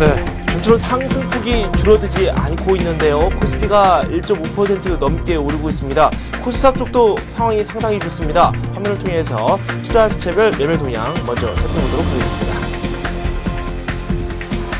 네, 좀처럼 상승폭이 줄어들지 않고 있는데요. 코스피가 1.5% 넘게 오르고 있습니다. 코스닥 쪽도 상황이 상당히 좋습니다. 화면을 통해서 투자 주체별 매매 동향 먼저 살펴보도록 하겠습니다.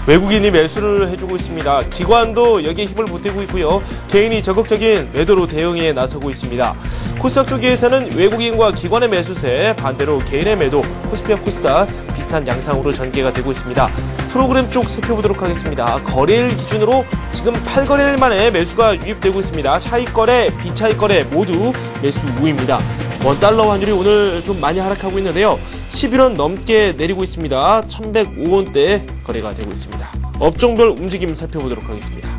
외국인이 매수를 해주고 있습니다. 기관도 여기에 힘을 보태고 있고요. 개인이 적극적인 매도로 대응에 나서고 있습니다. 코스닥 쪽에서는 외국인과 기관의 매수세, 반대로 개인의 매도, 코스피와 코스닥 비슷한 양상으로 전개가 되고 있습니다. 프로그램 쪽 살펴보도록 하겠습니다. 거래일 기준으로 지금 8거래일 만에 매수가 유입되고 있습니다. 차익거래, 비차익거래 모두 매수 우입니다. 원달러 환율이 오늘 좀 많이 하락하고 있는데요. 11원 넘게 내리고 있습니다. 1105원대 거래가 되고 있습니다. 업종별 움직임 살펴보도록 하겠습니다.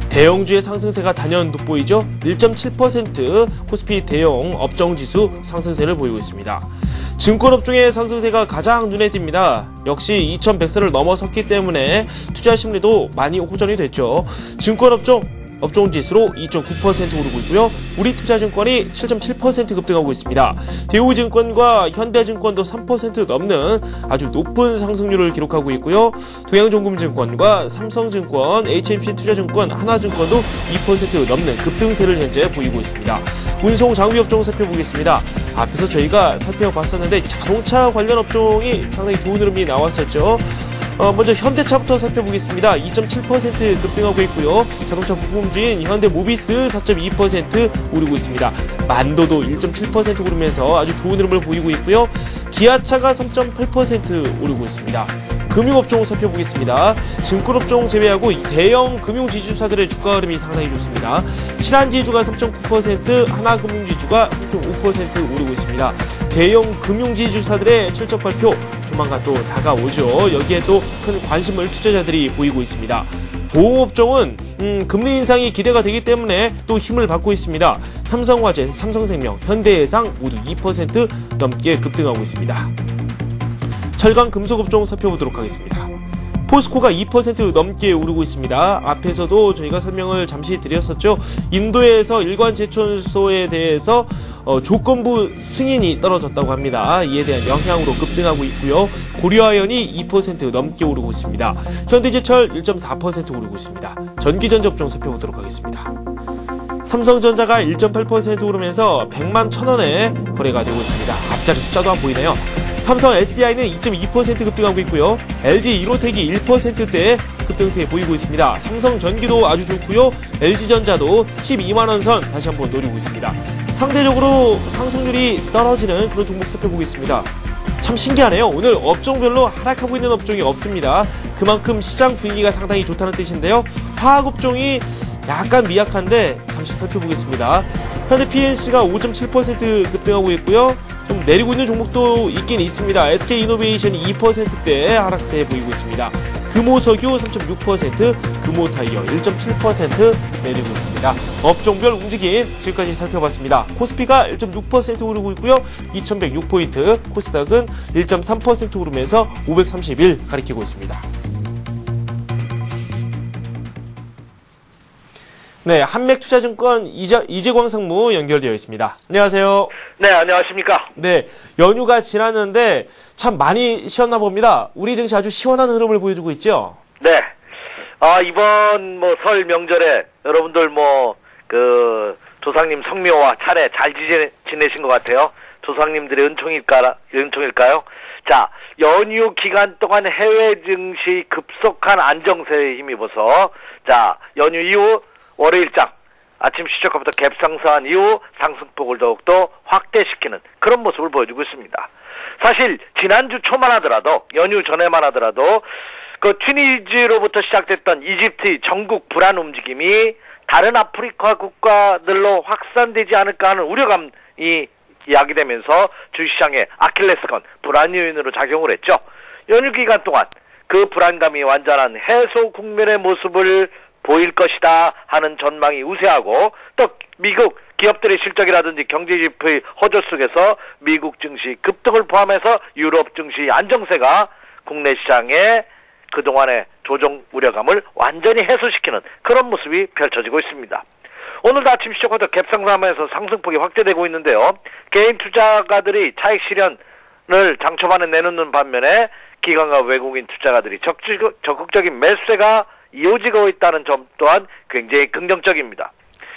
대형주의 상승세가 단연 돋보이죠. 1.7% 코스피 대형 업종지수 상승세를 보이고 있습니다. 증권업종의 상승세가 가장 눈에 띕니다. 역시 2100선을 넘어섰기 때문에 투자 심리도 많이 호전이 됐죠. 증권업종 업종지수로 2.9% 오르고 있고요. 우리투자증권이 7.7% 급등하고 있습니다. 대우증권과 현대증권도 3% 넘는 아주 높은 상승률을 기록하고 있고요. 동양종금증권과 삼성증권, HMC투자증권, 하나증권도 2% 넘는 급등세를 현재 보이고 있습니다. 운송장비업종 살펴보겠습니다. 앞에서 저희가 살펴봤었는데 자동차 관련 업종이 상당히 좋은 흐름이 나왔었죠. 먼저 현대차부터 살펴보겠습니다. 2.7% 급등하고 있고요. 자동차 부품주인 현대모비스 4.2% 오르고 있습니다. 만도도 1.7% 오르면서 아주 좋은 흐름을 보이고 있고요. 기아차가 3.8% 오르고 있습니다. 금융업종 살펴보겠습니다. 증권업종 제외하고 대형 금융지주사들의 주가 흐름이 상당히 좋습니다. 신한지주가 3.9%, 하나금융지주가 3.5% 오르고 있습니다. 대형 금융지주사들의 실적 발표 조만간 또 다가오죠. 여기에 또 큰 관심을 투자자들이 보이고 있습니다. 보험업종은 금리 인상이 기대가 되기 때문에 또 힘을 받고 있습니다. 삼성화재, 삼성생명, 현대해상 모두 2% 넘게 급등하고 있습니다. 철강 금속업종 살펴보도록 하겠습니다. 포스코가 2% 넘게 오르고 있습니다. 앞에서도 저희가 설명을 잠시 드렸었죠. 인도에서 일관 제철소에 대해서 조건부 승인이 떨어졌다고 합니다. 이에 대한 영향으로 급등하고 있고요. 고려아연이 2% 넘게 오르고 있습니다. 현대제철 1.4% 오르고 있습니다. 전기전자업종 살펴보도록 하겠습니다. 삼성전자가 1.8% 오르면서 100만 1000원에 거래가 되고 있습니다. 앞자리 숫자도 안 보이네요. 삼성 SDI는 2.2% 급등하고 있고요. LG 이노텍이 1%대 급등세 보이고 있습니다. 삼성전기도 아주 좋고요. LG전자도 12만원 선 다시 한번 노리고 있습니다. 상대적으로 상승률이 떨어지는 그런 종목 살펴보겠습니다. 참 신기하네요. 오늘 업종별로 하락하고 있는 업종이 없습니다. 그만큼 시장 분위기가 상당히 좋다는 뜻인데요. 화학업종이 약간 미약한데 잠시 살펴보겠습니다. 현대 PNC가 5.7% 급등하고 있고요. 좀 내리고 있는 종목도 있긴 있습니다. SK이노베이션이 2%대 하락세 보이고 있습니다. 금호석유 3.6%, 금호타이어 1.7% 내리고 있습니다. 업종별 움직임 지금까지 살펴봤습니다. 코스피가 1.6% 오르고 있고요. 2106포인트, 코스닥은 1.3% 오르면서 531 가리키고 있습니다. 네, 한맥투자증권 이재광 상무 연결되어 있습니다. 안녕하세요. 네, 안녕하십니까. 네, 연휴가 지났는데 참 많이 쉬었나 봅니다. 우리 증시 아주 시원한 흐름을 보여주고 있죠? 네. 이번 설 명절에 여러분들 조상님 성묘와 차례 잘 지내신 것 같아요. 조상님들의 은총일까요? 자, 연휴 기간 동안 해외 증시 급속한 안정세에 힘입어서 자, 연휴 이후 월요일장 아침 시초가부터 갭상승한 이후 상승폭을 더욱더 확대시키는 그런 모습을 보여주고 있습니다. 사실 지난주 초만 하더라도 연휴 전에만 하더라도 그 튀니지로부터 시작됐던 이집트의 전국 불안 움직임이 다른 아프리카 국가들로 확산되지 않을까 하는 우려감이 야기되면서 주시장의 아킬레스건 불안 요인으로 작용을 했죠. 연휴 기간 동안 그 불안감이 완전한 해소 국면의 모습을 보일 것이다 하는 전망이 우세하고 또 미국 기업들의 실적이라든지 경제지표의 호조 속에서 미국 증시 급등을 포함해서 유럽 증시 안정세가 국내 시장의 그동안의 조정 우려감을 완전히 해소시키는 그런 모습이 펼쳐지고 있습니다. 오늘도 아침 시작부터 갭상승하면서 상승폭이 확대되고 있는데요. 개인 투자가들이 차익 실현을 장 초반에 내놓는 반면에 기관과 외국인 투자가들이 적극적인 매수세가 이어지고 있다는 점 또한 굉장히 긍정적입니다.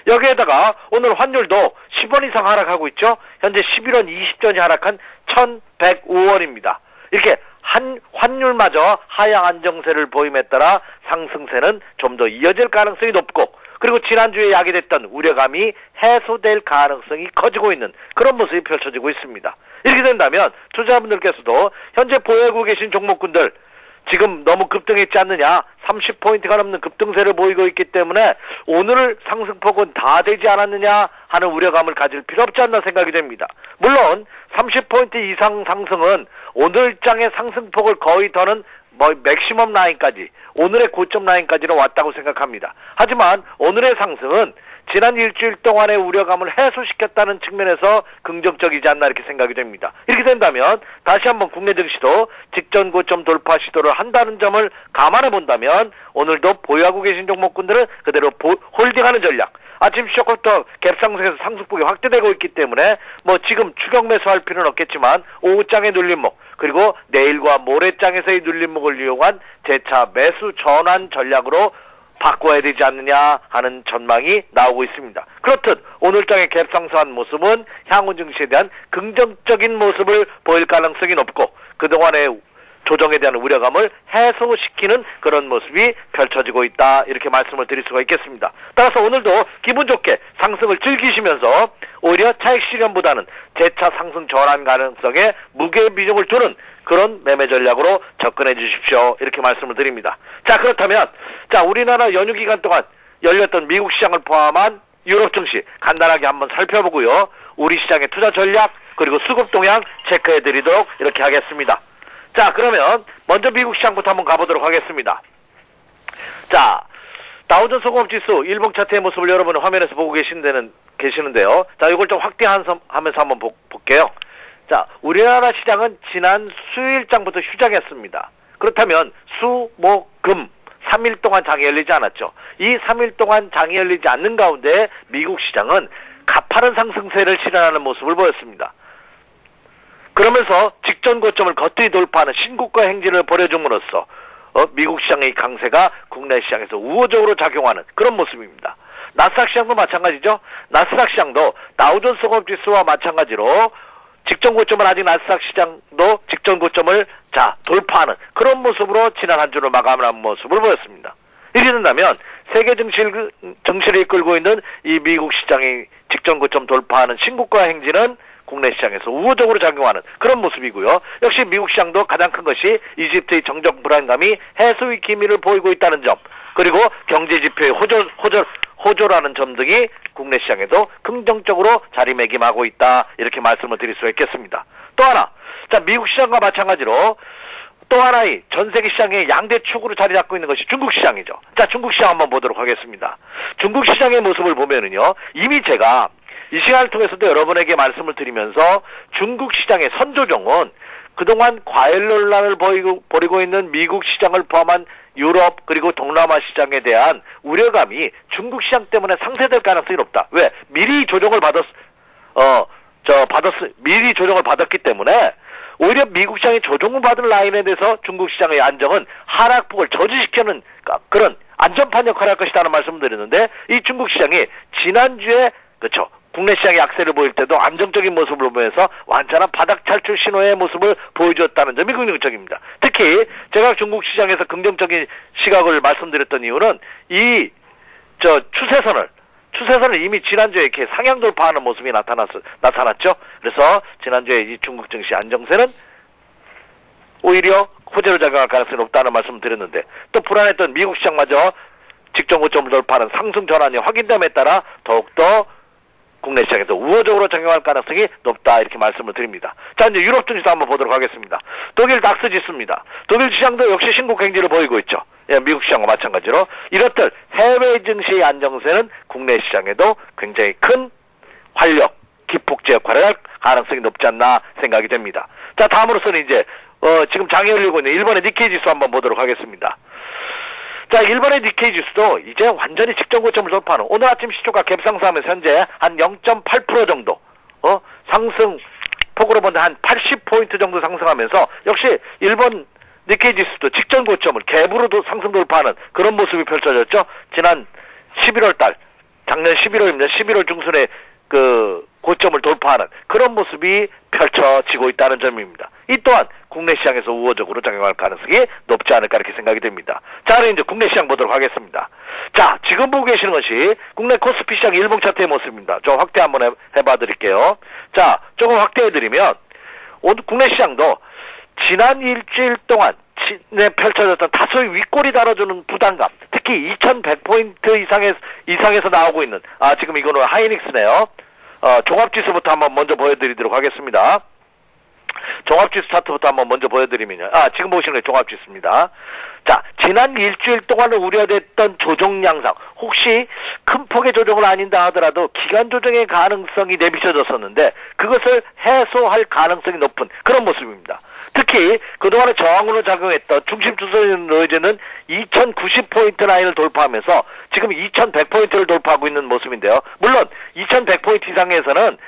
여기에다가 오늘 환율도 10원 이상 하락하고 있죠. 현재 11원 20전이 하락한 1105원입니다. 이렇게 환율마저 하향 안정세를 보임에 따라 상승세는 좀 더 이어질 가능성이 높고, 그리고 지난주에 야기됐던 우려감이 해소될 가능성이 커지고 있는 그런 모습이 펼쳐지고 있습니다. 이렇게 된다면 투자자분들께서도 현재 보유하고 계신 종목군들 지금 너무 급등했지 않느냐, 30포인트가 넘는 급등세를 보이고 있기 때문에 오늘 상승폭은 다 되지 않았느냐 하는 우려감을 가질 필요 없지 않나 생각이 됩니다. 물론 30포인트 이상 상승은 오늘 장의 상승폭을 거의 더는 맥시멈 라인까지, 오늘의 고점 라인까지는 왔다고 생각합니다. 하지만 오늘의 상승은 지난 일주일 동안의 우려감을 해소시켰다는 측면에서 긍정적이지 않나 이렇게 생각이 됩니다. 이렇게 된다면 다시 한번 국내 증시도 직전 고점 돌파 시도를 한다는 점을 감안해 본다면 오늘도 보유하고 계신 종목군들은 그대로 홀딩하는 전략, 아침 시작부터 갭상승에서 상승폭이 확대되고 있기 때문에 지금 추격 매수할 필요는 없겠지만 오후장의 눌림목, 그리고 내일과 모레장에서의 눌림목을 이용한 재차 매수 전환 전략으로 바꿔야 되지 않느냐 하는 전망이 나오고 있습니다. 그렇듯 오늘장의 갭상승한 모습은 향후 증시에 대한 긍정적인 모습을 보일 가능성이 높고, 그동안의 조정에 대한 우려감을 해소시키는 그런 모습이 펼쳐지고 있다, 이렇게 말씀을 드릴 수가 있겠습니다. 따라서 오늘도 기분 좋게 상승을 즐기시면서 오히려 차익 실현보다는 재차 상승 전환 가능성에 무게 비중을 두는 그런 매매 전략으로 접근해 주십시오, 이렇게 말씀을 드립니다. 자, 그렇다면 우리나라 연휴 기간 동안 열렸던 미국 시장을 포함한 유럽 증시 간단하게 한번 살펴보고요, 우리 시장의 투자 전략 그리고 수급 동향 체크해 드리도록 이렇게 하겠습니다. 자, 그러면 먼저 미국 시장부터 한번 가보도록 하겠습니다. 자, 다우존스 공업지수 일봉 차트의 모습을 여러분은 화면에서 보고 계시는데요. 자, 이걸 좀 확대하면서 한번 볼게요. 자, 우리나라 시장은 지난 수요일장부터 휴장했습니다. 그렇다면 수, 목, 금 3일 동안 장이 열리지 않았죠. 이 3일 동안 장이 열리지 않는 가운데 미국 시장은 가파른 상승세를 실현하는 모습을 보였습니다. 그러면서 직전 고점을 거뜬히 돌파하는 신고가 행진을 벌여줌으로써 미국 시장의 강세가 국내 시장에서 우호적으로 작용하는 그런 모습입니다. 나스닥 시장도 마찬가지죠. 나스닥 시장도 다우존스 공업지수와 마찬가지로 직전 고점을 아직 나스닥 시장도 직전 고점을 돌파하는 그런 모습으로 지난 한 주를 마감하는 모습을 보였습니다. 이렇게 된다면 세계 증시를 이끌고 있는 이 미국 시장의 직전 고점 돌파하는 신고가 행진은 국내 시장에서 우호적으로 작용하는 그런 모습이고요. 역시 미국 시장도 가장 큰 것이 이집트의 정적 불안감이 해소의 기미를 보이고 있다는 점, 그리고 경제 지표의 호조라는 점 등이 국내 시장에도 긍정적으로 자리매김하고 있다, 이렇게 말씀을 드릴 수 있겠습니다. 또 하나, 미국 시장과 마찬가지로 또 하나의 전 세계 시장의 양대 축으로 자리 잡고 있는 것이 중국 시장이죠. 중국 시장 한번 보도록 하겠습니다. 중국 시장의 모습을 보면은요, 이미 제가 이 시간을 통해서도 여러분에게 말씀을 드리면서 중국 시장의 선조정은 그동안 과열 논란을 벌이고 있는 미국 시장을 포함한 유럽 그리고 동남아 시장에 대한 우려감이 중국 시장 때문에 상쇄될 가능성이 높다. 왜? 미리 조정을 미리 조정을 받았기 때문에 오히려 미국 시장이 조정을 받은 라인에 대해서 중국 시장의 안정은 하락폭을 저지시키는 그런 안전판 역할을 할 것이라는 말씀을 드리는데, 이 중국 시장이 지난주에 국내 시장의 약세를 보일 때도 안정적인 모습을 보면서 완전한 바닥 탈출 신호의 모습을 보여주었다는 점이 긍정적입니다. 특히 제가 중국 시장에서 긍정적인 시각을 말씀드렸던 이유는 이 추세선을 이미 지난주에 이렇게 상향 돌파하는 모습이 나타났죠. 그래서 지난주에 이 중국 증시 안정세는 오히려 호재로 작용할 가능성이 높다는 말씀을 드렸는데, 또 불안했던 미국 시장마저 직전 고점을 돌파하는 상승 전환이 확인됨에 따라 더욱더 국내 시장에서 우호적으로 작용할 가능성이 높다, 이렇게 말씀을 드립니다. 자, 이제 유럽 증시도 한번 보도록 하겠습니다. 독일 닥스 지수입니다. 독일 시장도 역시 신고 행진을 보이고 있죠. 미국 시장과 마찬가지로 이렇듯 해외 증시의 안정세는 국내 시장에도 굉장히 큰 활력, 기폭제 역할을 할 가능성이 높지 않나 생각이 됩니다. 자, 다음으로서는 이제 지금 장이 열리고 있는 일본의 니케이 지수 한번 보도록 하겠습니다. 자, 일본의 니케이 지수도 이제 완전히 직전 고점을 돌파하는, 오늘 아침 시초가 갭상승하면서 현재 한 0.8% 정도 상승 폭으로 본다 한 80포인트 정도 상승하면서 역시 일본 니케이 지수도 직전 고점을 갭으로도 상승 돌파하는 그런 모습이 펼쳐졌죠. 지난 11월 달, 작년 11월입니다. 11월 중순에 그 고점을 돌파하는 그런 모습이 펼쳐지고 있다는 점입니다. 이 또한 국내 시장에서 우호적으로 작용할 가능성이 높지 않을까 이렇게 생각이 됩니다. 자, 그럼 이제 국내 시장 보도록 하겠습니다. 자, 지금 보고 계시는 것이 국내 코스피 시장 일봉 차트의 모습입니다. 좀 확대 한번 해봐 드릴게요. 자, 조금 확대해 드리면 오늘 국내 시장도 지난 일주일 동안 펼쳐졌던 다소의 윗골이 달아주는 부담감, 특히 2100포인트 이상에서 나오고 있는, 지금 이거는 하이닉스네요. 종합지수부터 한번 먼저 보여드리도록 하겠습니다. 종합지수 차트부터 한번 먼저 보여드리면요. 지금 보시는 게 종합지수입니다. 자, 지난 일주일 동안은 우려됐던 조정 양상, 혹시 큰 폭의 조정은 아닌다 하더라도 기간 조정의 가능성이 내비쳐졌었는데 그것을 해소할 가능성이 높은 그런 모습입니다. 특히 그동안에 저항으로 작용했던 중심 추세는 로이즈는 2090포인트 라인을 돌파하면서 지금 2100포인트를 돌파하고 있는 모습인데요. 물론 2100포인트 이상에서는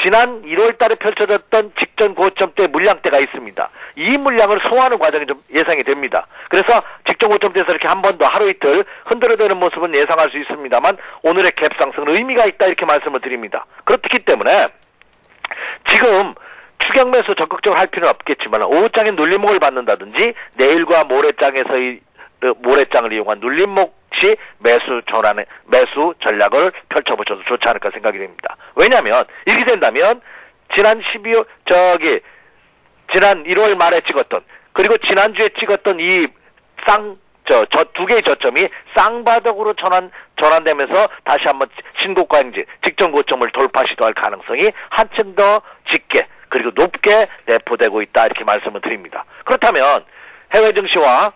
지난 1월 달에 펼쳐졌던 직전 고점대 물량대가 있습니다. 이 물량을 소화하는 과정이 좀 예상이 됩니다. 그래서 직전 고점대에서 이렇게 한 번 더 하루 이틀 흔들어대는 모습은 예상할 수 있습니다만 오늘의 갭 상승은 의미가 있다 이렇게 말씀을 드립니다. 그렇기 때문에 지금 추격 매수 적극적으로 할 필요는 없겠지만 오후장에 눌림목을 받는다든지 내일과 모레장을 이용한 눌림목 시 매수 전략을 펼쳐보셔도 좋지 않을까 생각이 됩니다. 왜냐하면 이렇게 된다면 지난 1월 말에 찍었던 그리고 지난주에 찍었던 이 두 개의 저점이 쌍바닥으로 전환되면서 다시 한번 신고가 행진 직전 고점을 돌파 시도할 가능성이 한층 더 짙게 그리고 높게 내포되고 있다 이렇게 말씀을 드립니다. 그렇다면 해외 증시와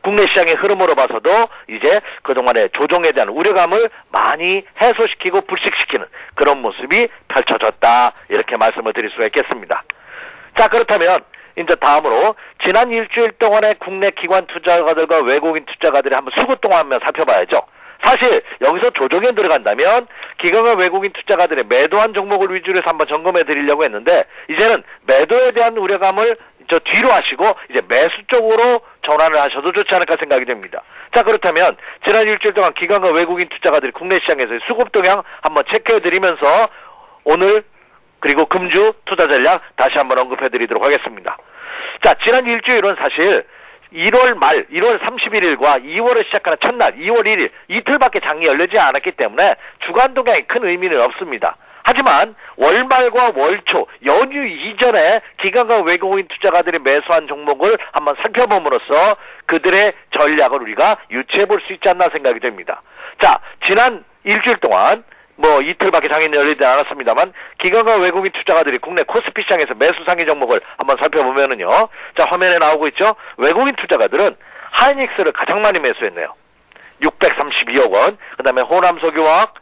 국내 시장의 흐름으로 봐서도 이제 그동안의 조정에 대한 우려감을 많이 해소시키고 불식시키는 그런 모습이 펼쳐졌다 이렇게 말씀을 드릴 수가 있겠습니다. 자, 그렇다면 이제 다음으로 지난 일주일 동안의 국내 기관 투자가들과 외국인 투자가들이 한번 수급 동안 한번 살펴봐야죠. 사실 여기서 조정에 들어간다면 기관과 외국인 투자가들의 매도한 종목을 위주로 해서 한번 점검해 드리려고 했는데 이제는 매도에 대한 우려감을 뒤로 하시고 이제 매수 쪽으로 전환을 하셔도 좋지 않을까 생각이 됩니다. 자, 그렇다면 지난 일주일 동안 기관과 외국인 투자가들이 국내 시장에서의 수급 동향 한번 체크해 드리면서 오늘 그리고 금주 투자 전략 다시 한번 언급해 드리도록 하겠습니다. 자, 지난 일주일은 사실 1월 말, 1월 31일과 2월을 시작하는 첫날, 2월 1일, 이틀밖에 장이 열리지 않았기 때문에 주간 동향이 큰 의미는 없습니다. 하지만 월말과 월초, 연휴 이전에 기관과 외국인 투자가들이 매수한 종목을 한번 살펴봄으로써 그들의 전략을 우리가 유추해 볼 수 있지 않나 생각이 됩니다. 자, 지난 일주일 동안 이틀밖에 장이 열리지 않았습니다만 기관과 외국인 투자가들이 국내 코스피 시장에서 매수 상위 종목을 한번 살펴보면은요. 자, 화면에 나오고 있죠. 외국인 투자가들은 하이닉스를 가장 많이 매수했네요. 632억 원. 그다음에 호남석유화학,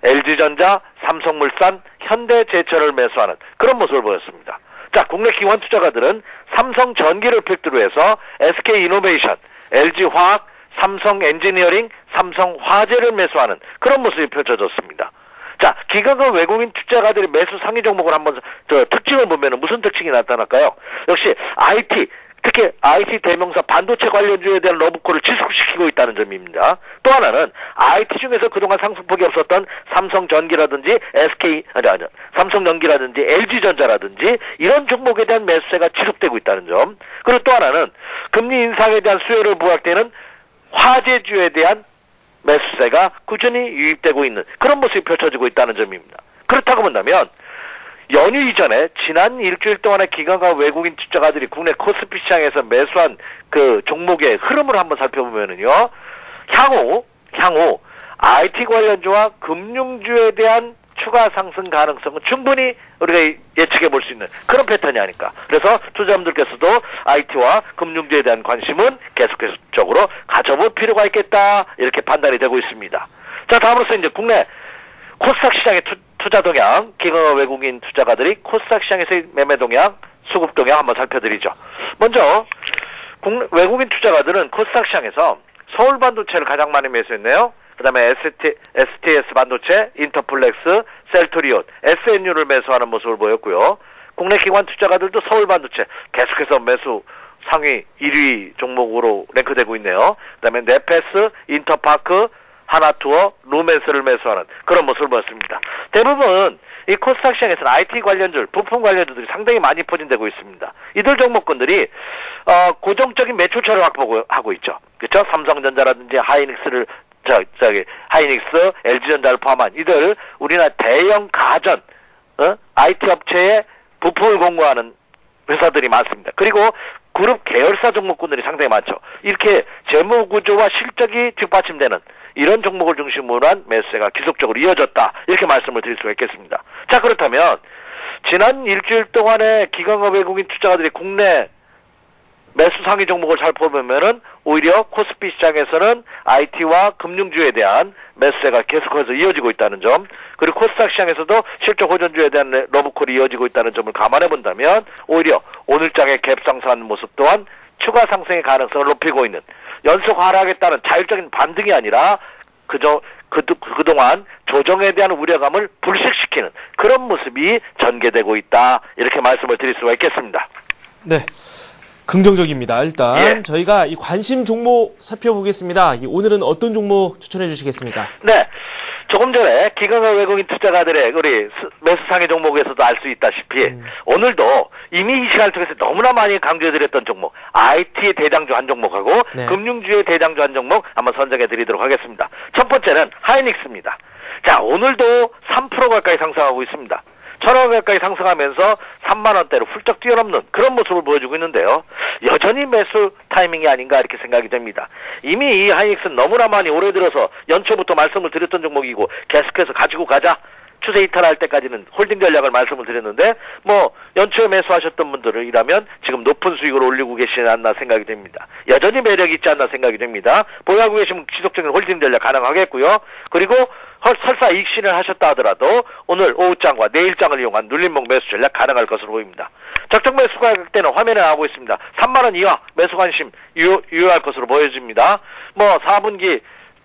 LG전자, 삼성물산, 현대제철을 매수하는 그런 모습을 보였습니다. 자, 국내 기관 투자가들은 삼성전기를 필두로 해서 SK이노베이션, LG화학, 삼성엔지니어링, 삼성화재를 매수하는 그런 모습이 펼쳐졌습니다. 자, 기관과 외국인 투자가들이 매수 상위 종목을 한번 특징을 보면 무슨 특징이 나타날까요? 역시 IT, 특히 IT 대명사 반도체 관련주에 대한 러브콜을 지속시키고 있다는 점입니다. 또 하나는 IT 중에서 그동안 상승폭이 없었던 삼성전기라든지 삼성전기라든지 LG전자라든지 이런 종목에 대한 매수세가 지속되고 있다는 점. 그리고 또 하나는 금리 인상에 대한 수요를 부각되는 화재주에 대한 매수세가 꾸준히 유입되고 있는 그런 모습이 펼쳐지고 있다는 점입니다. 그렇다고 본다면 연휴 이전에 지난 일주일 동안의 기관과 외국인 투자가들이 국내 코스피 시장에서 매수한 그 종목의 흐름을 한번 살펴보면은요, 향후 IT 관련주와 금융주에 대한 추가 상승 가능성은 충분히 우리가 예측해 볼 수 있는 그런 패턴이 아닐까. 그래서 투자자분들께서도 IT와 금융주에 대한 관심은 계속적으로 가져볼 필요가 있겠다 이렇게 판단이 되고 있습니다. 자, 다음으로서 이제 국내 코스닥 시장의 투자 동향, 기관과 외국인 투자가들이 코스닥 시장에서의 매매 동향, 수급 동향 한번 살펴드리죠. 먼저 외국인 투자가들은 코스닥 시장에서 서울 반도체를 가장 많이 매수했네요. 그 다음에 STS 반도체, 인터플렉스, 셀트리온, SNU를 매수하는 모습을 보였고요. 국내 기관 투자가들도 서울 반도체 계속해서 매수 상위 1위 종목으로 랭크되고 있네요. 그다음에 네페스, 인터파크, 하나투어, 루멘스를 매수하는 그런 모습을 보였습니다. 대부분 이 코스닥 시장에서는 IT 관련주, 부품 관련주들이 상당히 많이 포진되고 있습니다. 이들 종목군들이 고정적인 매출처를 확보하고 있죠. 그렇죠? 삼성전자라든지 하이닉스, LG전자를 포함한 이들 우리나라 대형 가전, IT 업체에 부품을 공급하는 회사들이 많습니다. 그리고 그룹 계열사 종목군들이 상당히 많죠. 이렇게 재무 구조와 실적이 뒷받침되는 이런 종목을 중심으로 한 매수세가 지속적으로 이어졌다. 이렇게 말씀을 드릴 수가 있겠습니다. 자, 그렇다면 지난 일주일 동안에 기관과 외국인 투자가들이 국내 매수 상위 종목을 살펴보면은 오히려 코스피 시장에서는 IT와 금융주에 대한 매수세가 계속해서 이어지고 있다는 점, 그리고 코스닥 시장에서도 실적 호전주에 대한 러브콜이 이어지고 있다는 점을 감안해 본다면 오히려 오늘장의 갭 상승하는 모습 또한 추가 상승의 가능성을 높이고 있는, 연속 하락에 따른 자율적인 반등이 아니라 그동안 조정에 대한 우려감을 불식시키는 그런 모습이 전개되고 있다. 이렇게 말씀을 드릴 수가 있겠습니다. 네. 긍정적입니다. 일단 예. 저희가 이 관심 종목 살펴보겠습니다. 오늘은 어떤 종목 추천해 주시겠습니까? 네. 조금 전에 기관과 외국인 투자가들의 우리 매수 상위 종목에서도 알 수 있다시피 오늘도 이미 이 시간을 통해서 너무나 많이 강조해드렸던 종목, IT의 대장주 한 종목하고 네. 금융주의 대장주 한 종목 한번 선정해드리도록 하겠습니다. 첫 번째는 하이닉스입니다. 자, 오늘도 3% 가까이 상승하고 있습니다. 1,000원 가까이 상승하면서 3만원대로 훌쩍 뛰어넘는 그런 모습을 보여주고 있는데요. 여전히 매수 타이밍이 아닌가 이렇게 생각이 됩니다. 이미 이 하이닉스는 너무나 많이 오래 들어서 연초부터 말씀을 드렸던 종목이고 계속해서 가지고 가자. 추세 이탈할 때까지는 홀딩 전략을 말씀을 드렸는데 연초에 매수하셨던 분들이라면 지금 높은 수익을 올리고 계시지 않나 생각이 됩니다. 여전히 매력이 있지 않나 생각이 됩니다. 보유하고 계시면 지속적인 홀딩 전략 가능하겠고요. 그리고 설사 이익신을 하셨다 하더라도 오늘 오후장과 내일장을 이용한 눌림목 매수 전략 가능할 것으로 보입니다. 적정 매수 가격대는 화면에 나오고 있습니다. 3만원 이하 매수 관심 유효할 것으로 보여집니다. 4분기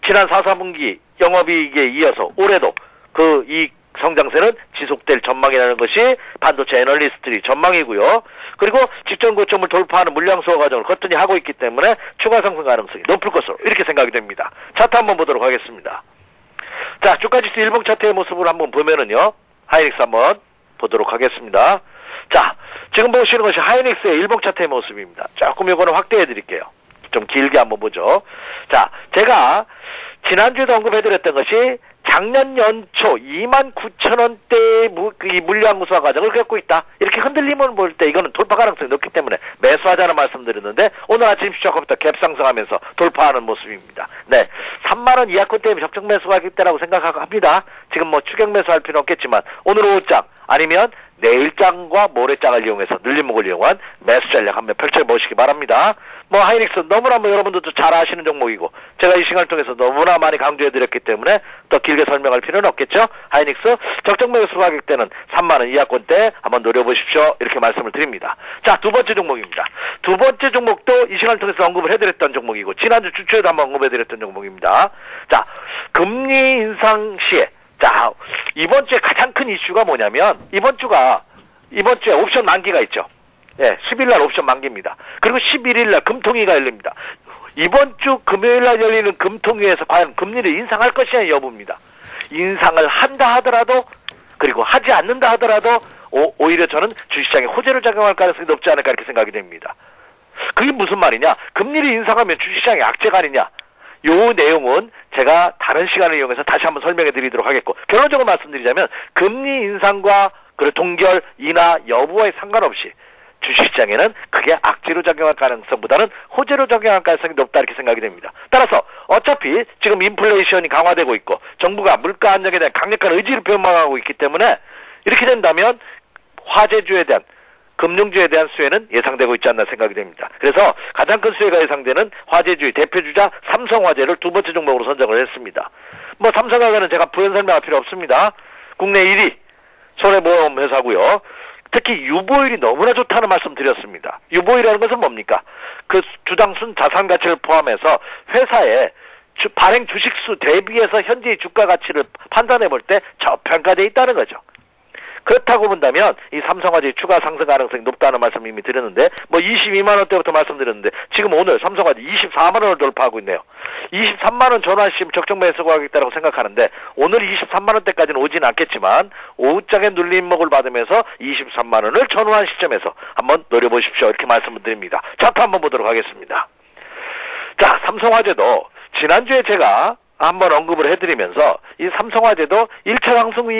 지난 4분기 영업이익에 이어서 올해도 그 이익 성장세는 지속될 전망이라는 것이 반도체 애널리스트의 전망이고요. 그리고 직전 고점을 돌파하는 물량 소화 과정을 거뜬히 하고 있기 때문에 추가 상승 가능성이 높을 것으로 이렇게 생각이 됩니다. 차트 한번 보도록 하겠습니다. 자, 주가지수 일봉 차트의 모습을 한번 보면은요, 하이닉스 한번 보도록 하겠습니다. 자, 지금 보시는 것이 하이닉스의 일봉 차트의 모습입니다. 조금 이거는 확대해 드릴게요. 좀 길게 한번 보죠. 자, 제가 지난주에도 언급해드렸던 것이 작년 연초 29,000원대의 이 물량 우수화 과정을 겪고 있다. 이렇게 흔들림을 볼 때 이거는 돌파 가능성이 높기 때문에 매수하자는 말씀드렸는데 오늘 아침 시작부터 갭 상승하면서 돌파하는 모습입니다. 네, 3만원 이하권대 적정 매수 가격대라고 생각합니다. 지금 추격 매수할 필요는 없겠지만 오늘 오후장 아니면 내일장과 모레장을 이용해서 눌림목을 이용한 매수 전략 한번 펼쳐보시기 바랍니다. 하이닉스 너무나 여러분들도 잘 아시는 종목이고 제가 이 시간을 통해서 너무나 많이 강조해드렸기 때문에 더 길게 설명할 필요는 없겠죠. 하이닉스 적정 매수 가격대는 3만원 이하권대 한번 노려보십시오. 이렇게 말씀을 드립니다. 자, 두 번째 종목입니다. 두 번째 종목도 이 시간을 통해서 언급을 해드렸던 종목이고 지난주 주초에도 한번 언급해드렸던 종목입니다. 자, 금리 인상 시에 자, 이번 주에 가장 큰 이슈가 뭐냐면 이번 주에 옵션 만기가 있죠. 예, 10일날 옵션 만기입니다. 그리고 11일날 금통위가 열립니다. 이번 주 금요일날 열리는 금통위에서 과연 금리를 인상할 것이냐 여부입니다. 인상을 한다 하더라도 그리고 하지 않는다 하더라도 오히려 저는 주식시장에 호재를 작용할 가능성이 높지 않을까 이렇게 생각이 됩니다. 그게 무슨 말이냐? 금리를 인상하면 주식시장이 악재가 아니냐? 요 내용은 제가 다른 시간을 이용해서 다시 한번 설명해 드리도록 하겠고 결론적으로 말씀드리자면 금리 인상과 동결, 인하 여부와에 상관없이 주식시장에는 그게 악재로 작용할 가능성보다는 호재로 작용할 가능성이 높다 이렇게 생각이 됩니다. 따라서 어차피 지금 인플레이션이 강화되고 있고 정부가 물가 안정에 대한 강력한 의지를 표명하고 있기 때문에 이렇게 된다면 화재주에 대한 금융주에 대한 수혜는 예상되고 있지 않나 생각이 됩니다. 그래서 가장 큰 수혜가 예상되는 화재주의 대표주자 삼성화재를 두 번째 종목으로 선정을 했습니다. 삼성화재는 제가 부연 설명할 필요 없습니다. 국내 1위 손해보험 회사고요. 특히 유보율이 너무나 좋다는 말씀 드렸습니다. 유보율이라는 것은 뭡니까? 그 주당순 자산 가치를 포함해서 회사의 발행 주식수 대비해서 현재의 주가 가치를 판단해 볼 때 저평가되어 있다는 거죠. 그렇다고 본다면 이 삼성화재 추가 상승 가능성이 높다는 말씀 이미 드렸는데 뭐 22만 원대부터 말씀드렸는데 지금 오늘 삼성화재 24만 원을 돌파하고 있네요. 23만 원 전환 시점 적정 매수가 하겠다고 생각하는데 오늘 23만 원대까지는 오진 않겠지만 오후장에 눌림목을 받으면서 23만 원을 전환 시점에서 한번 노려보십시오. 이렇게 말씀을 드립니다. 차트 한번 보도록 하겠습니다. 자, 삼성화재도 지난주에 제가 한번 언급을 해드리면서 이 삼성화재도 1차 상승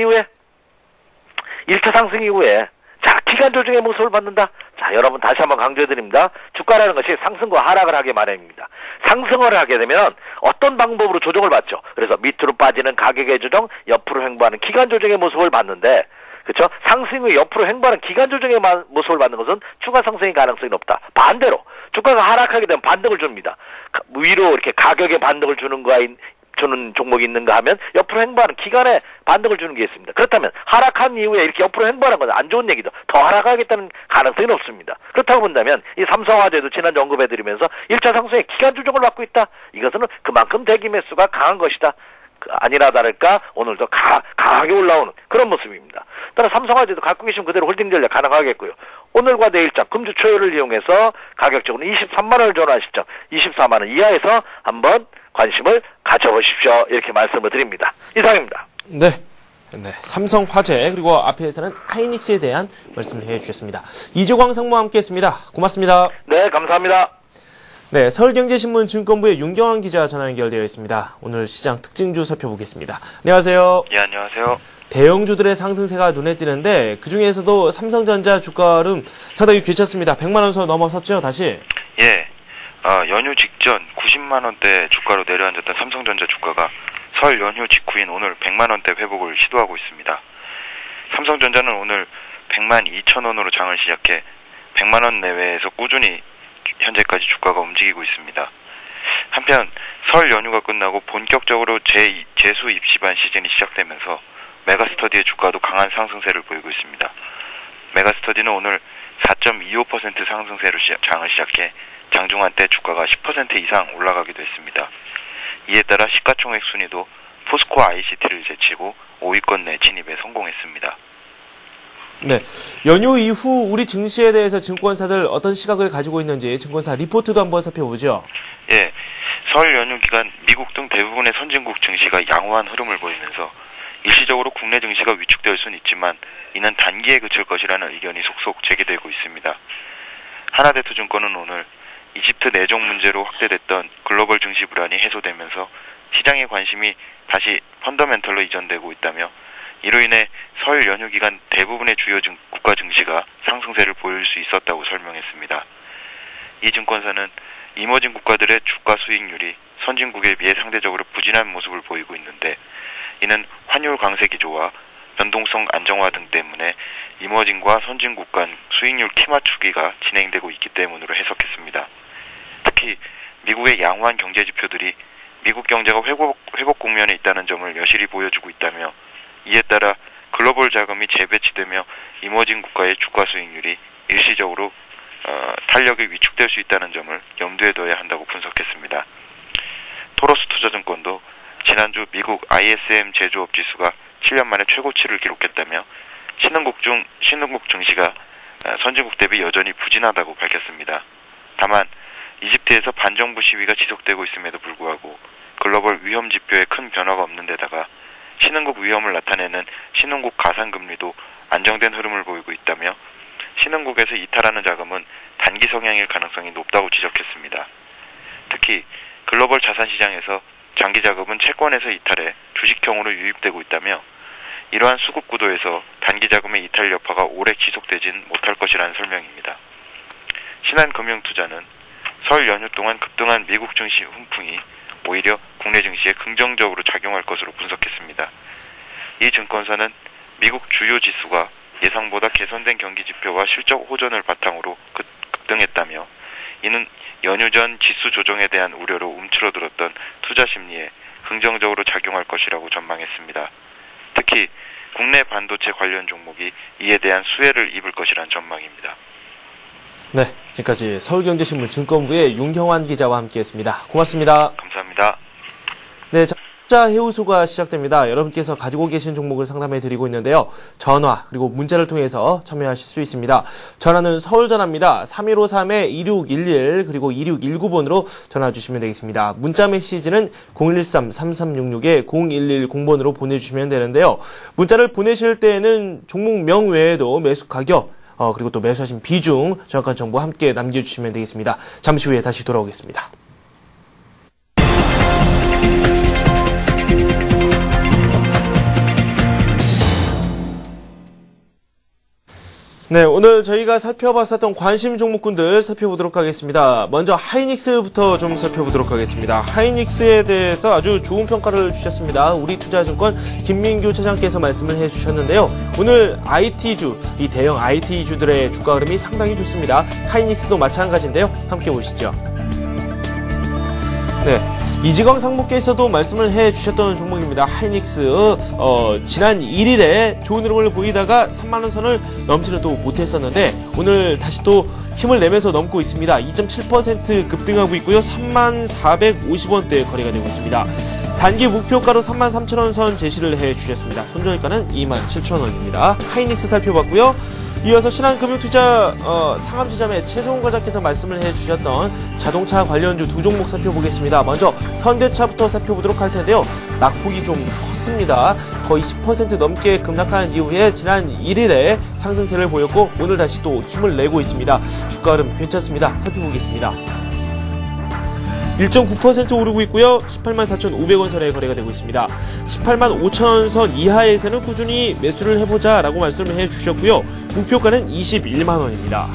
이후에 자, 기간 조정의 모습을 받는다. 자, 여러분 다시 한번 강조해드립니다. 주가라는 것이 상승과 하락을 하게 마련입니다. 상승을 하게 되면 어떤 방법으로 조정을 받죠. 그래서 밑으로 빠지는 가격의 조정, 옆으로 횡보하는 기간 조정의 모습을 받는데, 그렇죠? 상승 후 옆으로 횡보하는 기간 조정의 모습을 받는 것은 추가 상승의 가능성이 높다. 반대로 주가가 하락하게 되면 반등을 줍니다. 위로 이렇게 가격의 반등을 주는 종목이 있는가 하면 옆으로 횡보하는 기간에 반등을 주는 게 있습니다. 그렇다면 하락한 이후에 이렇게 옆으로 횡보하는 건 안 좋은 얘기죠. 더 하락하겠다는 가능성이 높습니다. 그렇다고 본다면 이 삼성화재도 지난주 언급해드리면서 1차 상승의 기간 조정을 받고 있다. 이것은 그만큼 대기 매수가 강한 것이다. 아니나 다를까 오늘도 강하게 올라오는 그런 모습입니다. 따라 삼성화재도 갖고 계시면 그대로 홀딩 전략 가능하겠고요. 오늘과 내일장 금주 초여를 이용해서 가격적으로 23만 원을 전환 시점 24만 원 이하에서 한번 관심을 가져보십시오. 이렇게 말씀을 드립니다. 이상입니다. 네. 네. 삼성화재 그리고 앞에서는 하이닉스에 대한 말씀을 해주셨습니다. 이조광 상무와 함께했습니다. 고맙습니다. 네, 감사합니다. 네, 서울경제신문 증권부의 윤경환 기자 전화 연결되어 있습니다. 오늘 시장 특징주 살펴보겠습니다. 안녕하세요. 예, 안녕하세요. 대형주들의 상승세가 눈에 띄는데 그중에서도 삼성전자 주가는 상당히 괜찮습니다. 100만 원 선 넘어섰죠, 다시? 예, 연휴 직전 90만 원대 주가로 내려앉았던 삼성전자 주가가 설 연휴 직후인 오늘 100만 원대 회복을 시도하고 있습니다. 삼성전자는 오늘 100만 2천 원으로 장을 시작해 100만 원 내외에서 꾸준히 현재까지 주가가 움직이고 있습니다. 한편 설 연휴가 끝나고 본격적으로 재수 입시반 시즌이 시작되면서 메가스터디의 주가도 강한 상승세를 보이고 있습니다. 메가스터디는 오늘 4.25% 상승세로 장을 시작해 장중한 때 주가가 10% 이상 올라가기도 했습니다. 이에 따라 시가총액 순위도 포스코 ICT를 제치고 5위권 내 진입에 성공했습니다. 네, 연휴 이후 우리 증시에 대해서 증권사들 어떤 시각을 가지고 있는지 증권사 리포트도 한번 살펴보죠. 예, 설 연휴 기간 미국 등 대부분의 선진국 증시가 양호한 흐름을 보이면서 일시적으로 국내 증시가 위축될 수는 있지만 이는 단기에 그칠 것이라는 의견이 속속 제기되고 있습니다. 하나대투증권은 오늘 이집트 내정 문제로 확대됐던 글로벌 증시 불안이 해소되면서 시장의 관심이 다시 펀더멘털로 이전되고 있다며 이로 인해 설 연휴 기간 대부분의 주요 국가 증시가 상승세를 보일 수 있었다고 설명했습니다. 이 증권사는 이머징 국가들의 주가 수익률이 선진국에 비해 상대적으로 부진한 모습을 보이고 있는데 이는 환율 강세 기조와 변동성 안정화 등 때문에 이머징과 선진국 간 수익률 키 맞추기가 진행되고 있기 때문으로 해석했습니다. 특히 미국의 양호한 경제 지표들이 미국 경제가 회복 국면에 있다는 점을 여실히 보여주고 있다며 이에 따라 글로벌 자금이 재배치되며 이머징 국가의 주가 수익률이 일시적으로 탄력이 위축될 수 있다는 점을 염두에 둬야 한다고 분석했습니다. 토로스 투자증권도 지난주 미국 ISM 제조업 지수가 7년 만에 최고치를 기록했다며 신흥국 증시가 선진국 대비 여전히 부진하다고 밝혔습니다. 다만 이집트에서 반정부 시위가 지속되고 있음에도 불구하고 글로벌 위험 지표에 큰 변화가 없는 데다가 신흥국 위험을 나타내는 신흥국 가산금리도 안정된 흐름을 보이고 있다며 신흥국에서 이탈하는 자금은 단기 성향일 가능성이 높다고 지적했습니다. 특히 글로벌 자산시장에서 장기 자금은 채권에서 이탈해 주식형으로 유입되고 있다며 이러한 수급 구도에서 단기 자금의 이탈 여파가 오래 지속되진 못할 것이라는 설명입니다. 신한금융투자는 설 연휴 동안 급등한 미국 증시 훈풍이 오히려 국내 증시에 긍정적으로 작용할 것으로 분석했습니다. 이 증권사는 미국 주요 지수가 예상보다 개선된 경기 지표와 실적 호전을 바탕으로 급등했다며 이는 연휴 전 지수 조정에 대한 우려로 움츠러들었던 투자 심리에 긍정적으로 작용할 것이라고 전망했습니다. 특히 국내 반도체 관련 종목이 이에 대한 수혜를 입을 것이란 전망입니다. 네, 지금까지 서울경제신문 증권부의 윤경환 기자와 함께했습니다. 고맙습니다. 감사합니다. 네. 투자 해우소가 시작됩니다. 여러분께서 가지고 계신 종목을 상담해 드리고 있는데요. 전화 그리고 문자를 통해서 참여하실 수 있습니다. 전화는 서울전화입니다. 3153-2611 그리고 2619번으로 전화 주시면 되겠습니다. 문자 메시지는 013-3366-0110번으로 보내주시면 되는데요. 문자를 보내실 때에는 종목명 외에도 매수 가격 그리고 또 매수하신 비중 정확한 정보 함께 남겨주시면 되겠습니다. 잠시 후에 다시 돌아오겠습니다. 네, 오늘 저희가 살펴봤었던 관심 종목군들 살펴보도록 하겠습니다. 먼저 하이닉스부터 좀 살펴보도록 하겠습니다. 하이닉스에 대해서 아주 좋은 평가를 주셨습니다. 우리투자증권 김민규 차장께서 말씀을 해주셨는데요. 오늘 IT주, 이 대형 IT주들의 주가 흐름이 상당히 좋습니다. 하이닉스도 마찬가지인데요. 함께 보시죠. 네. 이지광 상무께서도 말씀을 해주셨던 종목입니다. 하이닉스 지난 1일에 좋은 흐름을 보이다가 3만원 선을 넘지는 또 못했었는데 오늘 다시 또 힘을 내면서 넘고 있습니다. 2.7% 급등하고 있고요. 3450원대에 거래가 되고 있습니다. 단기 목표가로 33,000원 선 제시를 해주셨습니다. 손절가는 27,000원입니다. 하이닉스 살펴봤고요. 이어서 신한금융투자 상암지점의 최성훈 과장께서 말씀을 해주셨던 자동차 관련주 두 종목 살펴보겠습니다. 먼저 현대차부터 살펴보도록 할 텐데요. 낙폭이 좀 컸습니다. 거의 10% 넘게 급락한 이후에 지난 1일에 상승세를 보였고 오늘 다시 또 힘을 내고 있습니다. 주가 흐름 괜찮습니다. 살펴보겠습니다. 1.9% 오르고 있고요. 184,500원 선에 거래가 되고 있습니다. 185,000원 선 이하에서는 꾸준히 매수를 해보자 라고 말씀을 해주셨고요. 목표가는 21만원입니다.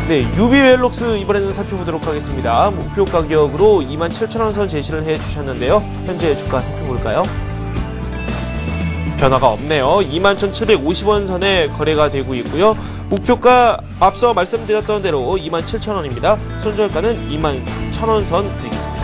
네, 유비웰록스 이번에는 살펴보도록 하겠습니다. 목표 가격으로 27,000원 선 제시를 해주셨는데요. 현재 주가 살펴볼까요? 변화가 없네요. 21,750원 선에 거래가 되고 있고요. 목표가 앞서 말씀드렸던 대로 27,000원입니다. 손절가는 21,000원 선 되겠습니다.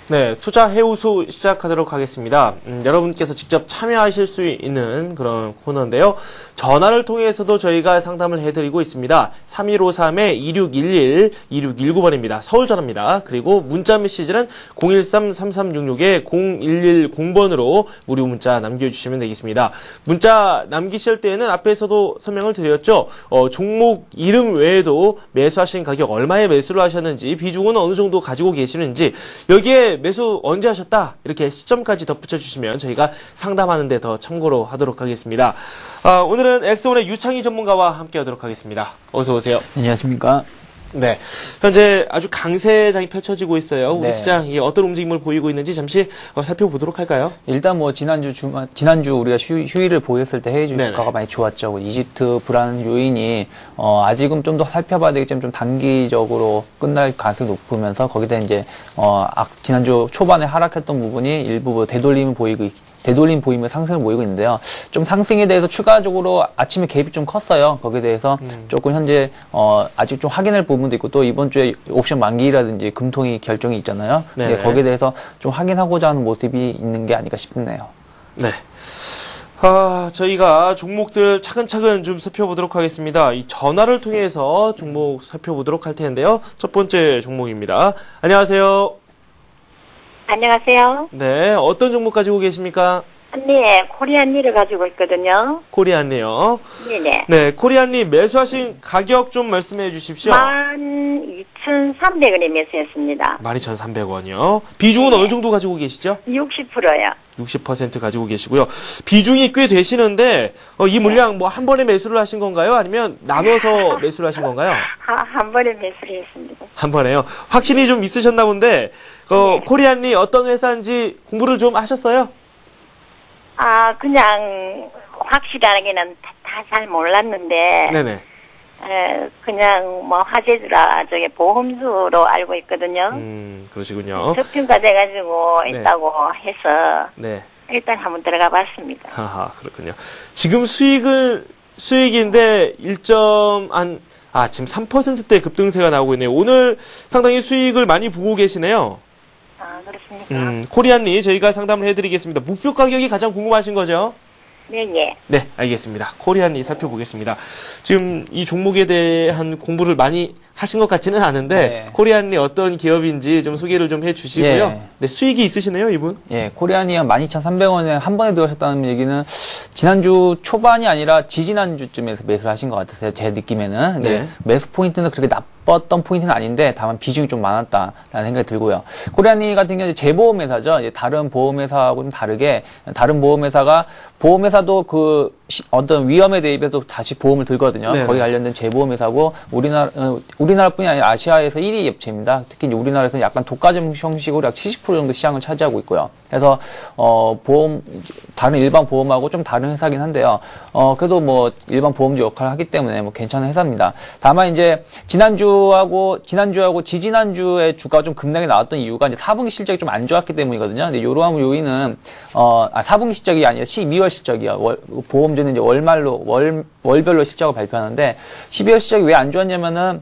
네, 투자 해우소 시작하도록 하겠습니다. 여러분께서 직접 참여하실 수 있는 그런 코너인데요. 전화를 통해서도 저희가 상담을 해드리고 있습니다. 3153-2611, 2619번입니다. 서울전화입니다. 그리고 문자 메시지는 013-3366-0110번으로 무료 문자 남겨주시면 되겠습니다. 문자 남기실 때에는 앞에서도 설명을 드렸죠. 종목 이름 외에도 매수하신 가격 얼마에 매수를 하셨는지, 비중은 어느 정도 가지고 계시는지, 여기에 매수 언제 하셨다 이렇게 시점까지 덧붙여 주시면 저희가 상담하는 데 더 참고로 하도록 하겠습니다. 오늘은 엑소원의 유창희 전문가와 함께 하도록 하겠습니다. 어서 오세요. 안녕하십니까. 네, 현재 아주 강세장이 펼쳐지고 있어요. 우리 네. 시장이 어떤 움직임을 보이고 있는지 잠시 살펴보도록 할까요? 일단 뭐 지난주 우리가 휴일을 보였을 때 해외 네네. 주가가 많이 좋았죠. 이집트 불안 요인이 아직은 좀 더 살펴봐야 되겠지만 좀 단기적으로 끝날 가능성이 높으면서 거기다 이제 지난주 초반에 하락했던 부분이 일부 되돌림 보이며 상승을 보이고 있는데요. 좀 상승에 대해서 추가적으로 아침에 개입이 좀 컸어요. 거기에 대해서 조금 현재 아직 좀 확인할 부분도 있고 또 이번 주에 옵션 만기라든지 금통위 결정이 있잖아요. 네네. 거기에 대해서 좀 확인하고자 하는 모습이 있는 게 아닐까 싶네요. 네. 저희가 종목들 차근차근 좀 살펴보도록 하겠습니다. 이 전화를 통해서 종목 살펴보도록 할 텐데요. 첫 번째 종목입니다. 안녕하세요. 안녕하세요. 네, 어떤 종목 가지고 계십니까? 네, 코리안리를 가지고 있거든요. 코리안리요. 네네. 네, 코리안리 매수하신 가격 좀 말씀해 주십시오. 12,300원에 매수했습니다. 12,300원이요. 비중은 어느 정도 가지고 계시죠? 60%요. 60% 가지고 계시고요. 비중이 꽤 되시는데 이 물량 뭐 한 번에 매수를 하신 건가요? 아니면 나눠서 매수를 하신 건가요? 한 번에 매수를 했습니다. 한 번에요. 확신이 좀 있으셨나 본데 네. 코리안리 어떤 회사인지 공부를 좀 하셨어요? 그냥 확실하게는 다 잘 몰랐는데 네네. 그냥 뭐 화재주라 저게 보험주로 알고 있거든요. 그러시군요. 저평가 돼가지고 네. 있다고 해서 네. 일단 한번 들어가 봤습니다. 하하, 그렇군요. 지금 수익인데 지금 3%대 급등세가 나오고 있네요. 오늘 상당히 수익을 많이 보고 계시네요. 그렇습니까? 코리안리 저희가 상담을 해드리겠습니다. 목표 가격이 가장 궁금하신 거죠? 네, 예. 네, 알겠습니다. 코리안리 살펴보겠습니다. 지금 이 종목에 대한 공부를 많이 하신 것 같지는 않은데 네. 코리안리 어떤 기업인지 좀 소개를 좀 해주시고요. 예. 네, 수익이 있으시네요, 이분. 예, 코리안이 12,300원에 한 번에 들어가셨다는 얘기는 지난주 초반이 아니라 지지난주쯤에서 매수를 하신 것 같으세요. 제 느낌에는. 근데 네. 매수 포인트는 그렇게 나빴던 포인트는 아닌데 다만 비중이 좀 많았다라는 생각이 들고요. 코리안이 같은 경우는 재보험회사죠. 이제 다른 보험회사하고 좀 다르게 다른 보험회사가 보험회사도 그 어떤 위험에 대비해서 다시 보험을 들거든요. 네. 거기 관련된 재보험회사고 우리나라뿐이 아니라 아시아에서 1위 업체입니다. 특히 이제 우리나라에서는 약간 독과점 형식으로 약 70% 정도 시장을 차지하고 있고요. 그래서 보험 다른 일반 보험하고 좀 다른 회사긴 한데요. 그래도 뭐 일반 보험주 역할을 하기 때문에 뭐 괜찮은 회사입니다. 다만 이제 지난주하고 지지난주에 주가가 좀 급락이 나왔던 이유가 이제 4분기 실적이 좀 안 좋았기 때문이거든요. 근데 요러한 요인은 4분기 실적이 아니라 12월 실적이요. 보험주는 이제 월별로 실적을 발표하는데 12월 실적이 왜 안 좋았냐면은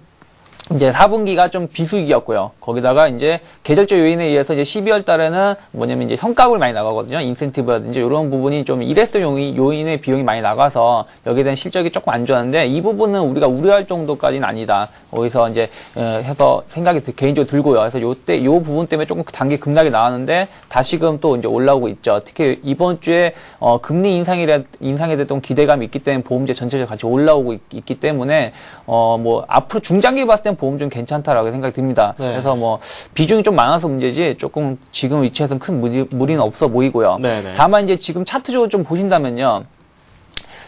이제 4분기가 좀 비수기였고요. 거기다가 이제 계절적 요인에 의해서 이제 12월 달에는 뭐냐면 이제 성과급이 많이 나가거든요. 인센티브라든지 이런 부분이 좀 일회성 요인의 비용이 많이 나가서 여기에 대한 실적이 조금 안 좋았는데 이 부분은 우리가 우려할 정도까지는 아니다. 거기서 이제 해서 생각이 개인적으로 들고요. 그래서 요 부분 때문에 조금 단기 급락이 나왔는데 다시금 또 이제 올라오고 있죠. 특히 이번 주에 금리 인상에 됐던 기대감이 있기 때문에 보험제 전체적으로 같이 올라오고 있기 때문에 뭐 앞으로 중장기 봤을 땐 보험 좀 괜찮다라고 생각이 듭니다. 네. 그래서 뭐 비중이 좀 많아서 문제지 조금 지금 위치에서는 큰 무리는 없어 보이고요. 네네. 다만 이제 지금 차트적으로 좀 보신다면요.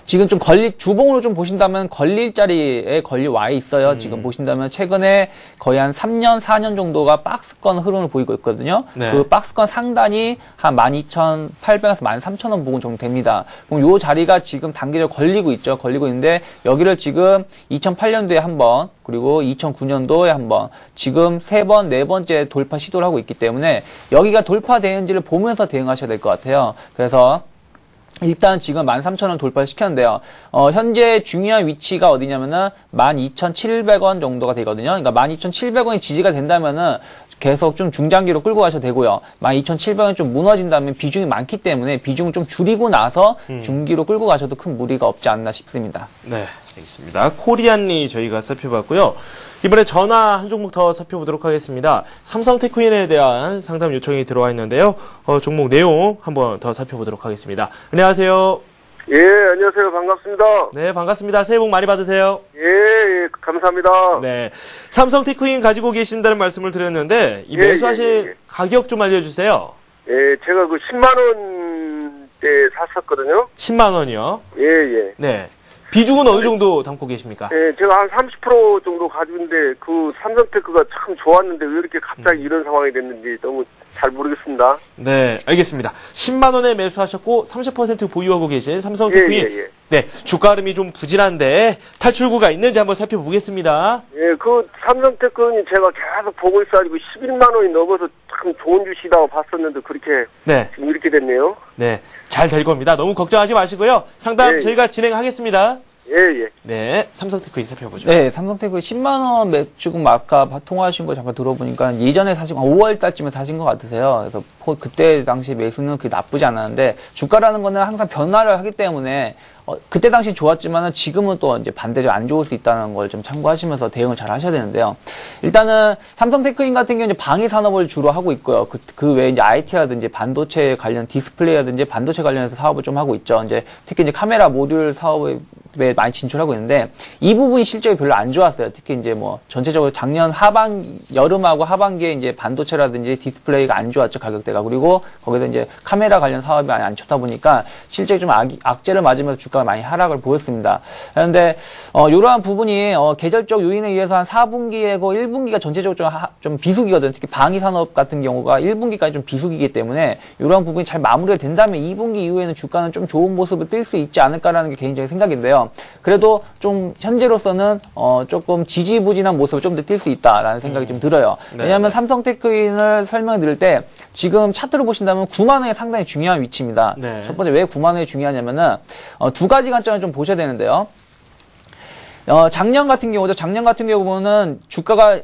지금 좀 주봉으로 좀 보신다면 걸릴 자리에 와 있어요. 지금 보신다면 최근에 거의 한 3년, 4년 정도가 박스권 흐름을 보이고 있거든요. 네. 그 박스권 상단이 한 12,800에서 13,000원 부근 정도 됩니다. 그럼 요 자리가 지금 단기적으로 걸리고 있죠. 걸리고 있는데 여기를 지금 2008년도에 한 번, 그리고 2009년도에 한 번, 지금 3번, 4번째 돌파 시도를 하고 있기 때문에 여기가 돌파되는지를 보면서 대응하셔야 될 것 같아요. 그래서 일단 지금 13,000원 돌파시켰는데요. 현재 중요한 위치가 어디냐면은 12,700원 정도가 되거든요. 그러니까 12,700원이 지지가 된다면은 계속 좀 중장기로 끌고 가셔도 되고요. 12,700원 좀 무너진다면 비중이 많기 때문에 비중을 좀 줄이고 나서 중기로 끌고 가셔도 큰 무리가 없지 않나 싶습니다. 네, 알겠습니다. 코리안리 저희가 살펴봤고요. 이번에 전화 한 종목 더 살펴보도록 하겠습니다. 삼성테크인에 대한 상담 요청이 들어와 있는데요. 종목 내용 한번 더 살펴보도록 하겠습니다. 안녕하세요. 예, 안녕하세요. 반갑습니다. 네, 반갑습니다. 새해 복 많이 받으세요. 예, 감사합니다. 네, 삼성테크인 가지고 계신다는 말씀을 드렸는데 이 매수하신 가격 좀 알려주세요. 예, 제가 그 10만원대 샀었거든요. 10만 원이요. 예. 네. 비중은 어느 정도 담고 계십니까? 예, 제가 한 30% 정도 가지고 있는데 그 삼성테크가 참 좋았는데 왜 이렇게 갑자기 이런 상황이 됐는지 너무 잘 모르겠습니다. 네, 알겠습니다. 10만 원에 매수하셨고 30% 보유하고 계신 삼성테크인. 예. 네, 주가 흐름이 좀 부진한데 탈출구가 있는지 한번 살펴보겠습니다. 예, 그 삼성테크는 제가 계속 보고 있어가지고 11만원이 넘어서 참 좋은 주시다고 봤었는데 그렇게 네, 지금 이렇게 됐네요. 네, 잘 될 겁니다. 너무 걱정하지 마시고요. 상담 예. 저희가 진행하겠습니다. 예. 네, 삼성테크인 살펴보죠. 네, 삼성테크 10만원 지금 아까 통화하신 거 잠깐 들어보니까 예전에 사신 5월 달쯤에 사신 것 같으세요. 그래서 그때 당시 매수는 그게 나쁘지 않았는데 주가라는 거는 항상 변화를 하기 때문에 그때 당시 좋았지만은 지금은 또 이제 반대로 안 좋을 수 있다는 걸 좀 참고하시면서 대응을 잘 하셔야 되는데요. 일단은 삼성테크인 같은 경우는 방위 산업을 주로 하고 있고요. 그 외에 이제 IT라든지 반도체 관련 디스플레이라든지 반도체 관련해서 사업을 좀 하고 있죠. 이제 특히 이제 카메라 모듈 사업에 많이 진출하고 있는데 이 부분이 실적이 별로 안 좋았어요. 특히 이제 뭐 전체적으로 작년 여름하고 하반기에 이제 반도체라든지 디스플레이가 안 좋았죠. 가격대가. 그리고 거기서 이제 카메라 관련 사업이 많이 안 좋다 보니까 실적이 좀 악재를 맞으면서 주가가 많이 하락을 보였습니다. 그런데 이러한 부분이 계절적 요인에 의해서 한 4분기에고 1분기가 전체적으로 좀 비수기거든요. 특히 방위 산업 같은 경우가 1분기까지 좀 비수기이기 때문에 이러한 부분이 잘 마무리가 된다면 2분기 이후에는 주가는 좀 좋은 모습을 띨 수 있지 않을까라는 게 개인적인 생각인데요. 그래도 좀 현재로서는 조금 지지부진한 모습을 좀 더 띨 수 있다라는 생각이 좀 들어요. 네. 왜냐하면 삼성테크인을 설명을 드릴 때 지금 차트로 보신다면 9만 원이 상당히 중요한 위치입니다. 네. 첫 번째 왜 9만 원이 중요하냐면은 두 가지 관점을 좀 보셔야 되는데요. 작년 같은 경우 보면은 주가가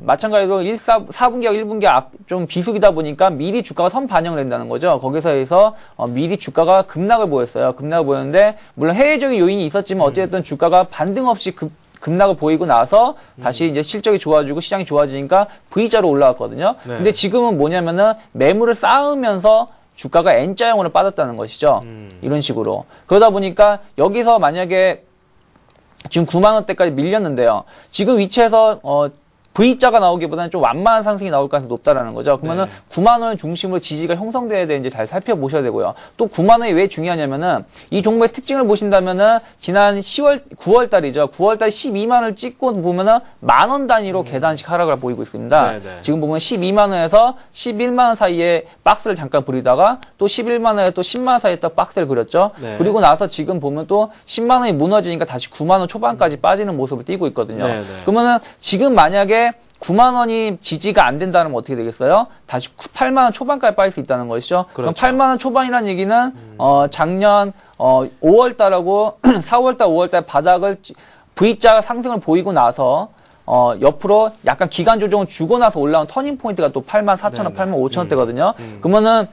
마찬가지로 4분기하고 1분기 좀 비수기다 보니까 미리 주가가 선반영을 한다는 거죠. 거기서 해서 미리 주가가 급락을 보였어요. 급락을 보였는데 물론 해외적인 요인이 있었지만 어쨌든 주가가 반등 없이 급락을 보이고 나서 다시 이제 실적이 좋아지고 시장이 좋아지니까 V자로 올라왔거든요. 네. 근데 지금은 뭐냐면은 매물을 쌓으면서 주가가 N자형으로 빠졌다는 것이죠. 이런 식으로. 그러다 보니까 여기서 만약에 지금 9만 원대까지 밀렸는데요. 지금 위치에서 V자가 나오기보다는 좀 완만한 상승이 나올 가능성이 높다라는 거죠. 그러면은 9만 원을 중심으로 지지가 형성돼야 되는지 잘 살펴보셔야 되고요. 또 9만 원이 왜 중요하냐면은 이 종목의 특징을 보신다면은 지난 9월 달이죠. 9월 달 12만 원을 찍고 보면은 만 원 단위로 계단식 하락을 보이고 있습니다. 네네. 지금 보면 12만 원에서 11만 원 사이에 박스를 잠깐 부리다가 또 11만 원에 또 10만 원 사이에 또 박스를 그렸죠. 네. 그리고 나서 지금 보면 또 10만 원이 무너지니까 다시 9만 원 초반까지 빠지는 모습을 띠고 있거든요. 네네. 그러면은 지금 만약에 9만 원이 지지가 안 된다면 어떻게 되겠어요? 다시 8만 원 초반까지 빠질 수 있다는 것이죠. 그렇죠. 그럼 8만 원 초반이라는 얘기는 작년 5월 달하고 4월 달, 5월 달 바닥을 V자 상승을 보이고 나서 옆으로 약간 기간 조정을 주고 나서 올라온 터닝 포인트가 또 8만 4천 원, 8만 5천 원대거든요. 그러면은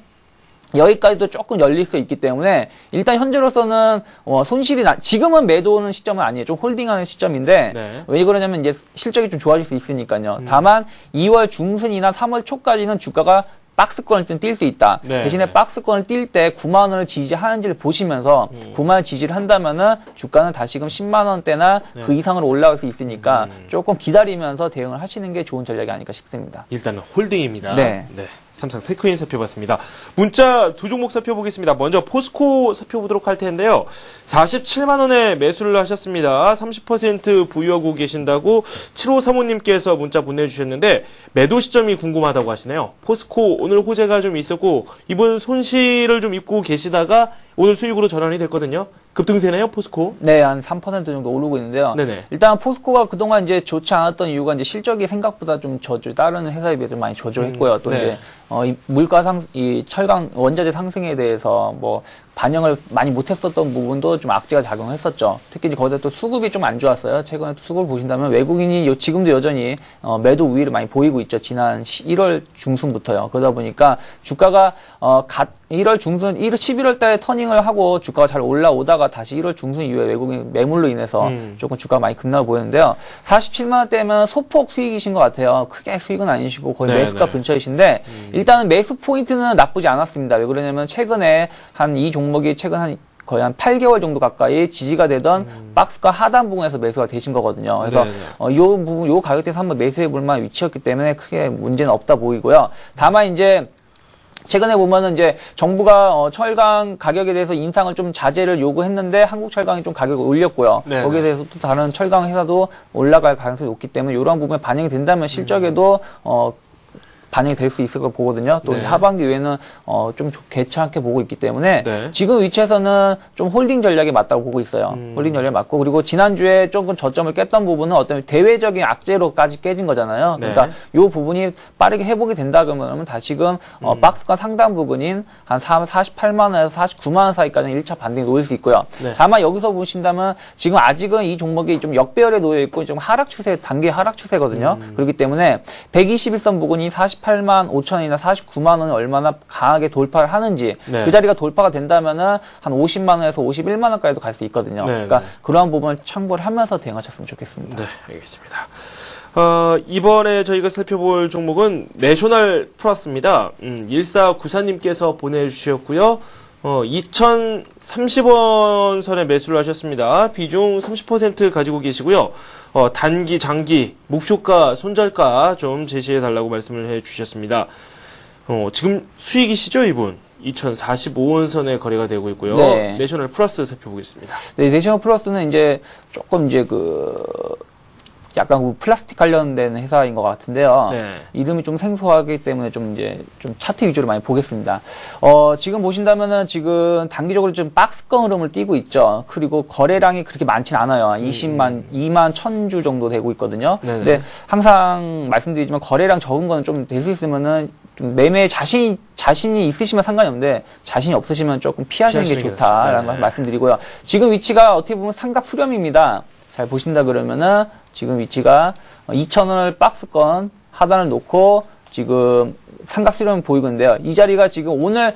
여기까지도 조금 열릴 수 있기 때문에 일단 현재로서는 손실이 지금은 매도하는 시점은 아니에요. 좀 홀딩하는 시점인데 네. 왜 그러냐면 이제 실적이 좀 좋아질 수 있으니까요. 다만 2월 중순이나 3월 초까지는 주가가 박스권을 좀 뛸 수 있다. 네. 대신에 박스권을 뛸 때 9만 원을 지지하는지를 보시면서 9만 원 지지를 한다면은 주가는 다시금 10만 원대나 그 이상으로 올라갈 수 있으니까 조금 기다리면서 대응을 하시는 게 좋은 전략이 아닐까 싶습니다. 일단은 홀딩입니다. 네. 삼성 테크인 살펴봤습니다. 문자 두 종목 살펴보겠습니다. 먼저 포스코 살펴보도록 할 텐데요. 47만 원에 매수를 하셨습니다. 30% 보유하고 계신다고 7535님께서 문자 보내주셨는데 매도 시점이 궁금하다고 하시네요. 포스코 오늘 호재가 좀 있었고 이번 손실을 좀 입고 계시다가 오늘 수익으로 전환이 됐거든요. 급등세네요, 포스코. 네, 한 3% 정도 오르고 있는데요. 네네. 일단 포스코가 그동안 이제 좋지 않았던 이유가 이제 실적이 생각보다 좀 다른 회사에 비해서 많이 저조했고요. 또 네. 이제 이 물가 이 철강 원자재 상승에 대해서 뭐 반영을 많이 못했었던 부분도 좀 악재가 작용했었죠. 특히 이제 거기다 또 수급이 좀 안 좋았어요. 최근에 또 수급을 보신다면 외국인이 지금도 여전히 매도 우위를 많이 보이고 있죠. 지난 1월 중순부터요. 그러다 보니까 주가가 1월 중순, 11월 달에 터닝을 하고 주가가 잘 올라오다가 다시 1월 중순 이후에 외국인 매물로 인해서 조금 주가가 많이 급락을 보였는데요. 47만 원대면 소폭 수익이신 것 같아요. 크게 수익은 아니시고 거의 네, 매수가 네. 근처이신데 일단은 매수 포인트는 나쁘지 않았습니다. 왜 그러냐면 최근에 한 이 종목이 거의 한 8개월 정도 가까이 지지가 되던 박스가 하단 부분에서 매수가 되신 거거든요. 그래서 요 부분, 요 가격대에서 한번 매수해 볼 만한 위치였기 때문에 크게 문제는 없다 보이고요. 다만 이제 최근에 보면은 이제 정부가 철강 가격에 대해서 인상을 좀 자제를 요구했는데 한국철강이 좀 가격을 올렸고요. 네네. 거기에 대해서 또 다른 철강 회사도 올라갈 가능성이 높기 때문에 이런 부분에 반영이 된다면 실적에도 반영이 될 수 있을 걸 보거든요. 또 네. 하반기 외에는 좀 괜찮게 보고 있기 때문에 네. 지금 위치에서는 좀 홀딩 전략에 맞다고 보고 있어요. 홀딩 전략에 맞고 그리고 지난주에 조금 저점을 깼던 부분은 어떤 대외적인 악재로까지 깨진 거잖아요. 그러니까 네. 이 부분이 빠르게 회복이 된다 그러면 다시금 박스권 상단 부분인 한 48만 원에서 49만 원 사이까지는 1차 반등이 놓일 수 있고요. 네. 다만 여기서 보신다면 지금 아직은 이 종목이 좀 역배열에 놓여 있고 좀 하락 추세, 단계 하락 추세거든요. 그렇기 때문에 121선 부근이 48만 5천 원이나 49만 원을 얼마나 강하게 돌파를 하는지 네. 그 자리가 돌파가 된다면은 한 50만 원에서 51만 원까지도 갈 수 있거든요. 네, 그러니까 네. 그러한 부분을 참고를 하면서 대응하셨으면 좋겠습니다. 네, 알겠습니다. 이번에 저희가 살펴볼 종목은 내셔널 플러스입니다. 1494님께서 보내주셨고요. 2030원 선에 매수를 하셨습니다. 비중 30% 가지고 계시고요. 단기, 장기, 목표가, 손절가 좀 제시해달라고 말씀을 해주셨습니다. 지금 수익이시죠, 이분? 2045원 선에 거래가 되고 있고요. 네. 내셔널 플러스 살펴보겠습니다. 네, 내셔널 플러스는 이제 조금 이제 약간 플라스틱 관련된 회사인 것 같은데요. 네. 이름이 좀 생소하기 때문에 좀 차트 위주로 많이 보겠습니다. 지금 보신다면은 지금 단기적으로 좀 박스권 흐름을 띄고 있죠. 그리고 거래량이 그렇게 많진 않아요. 2만 1000주 정도 되고 있거든요. 네네. 근데 항상 말씀드리지만 거래량 적은 거는 좀 될 수 있으면은 좀 매매에 자신이 있으시면 상관이 없는데 자신이 없으시면 조금 피하시는 게 피하시는 게 좋다라는 낫죠. 걸 말씀드리고요. 지금 위치가 어떻게 보면 삼각 수렴입니다. 잘 보신다 그러면은 지금 위치가 2,000원을 박스권 하단을 놓고 지금 삼각 수렴을 보이고 있는데요. 이 자리가 지금 오늘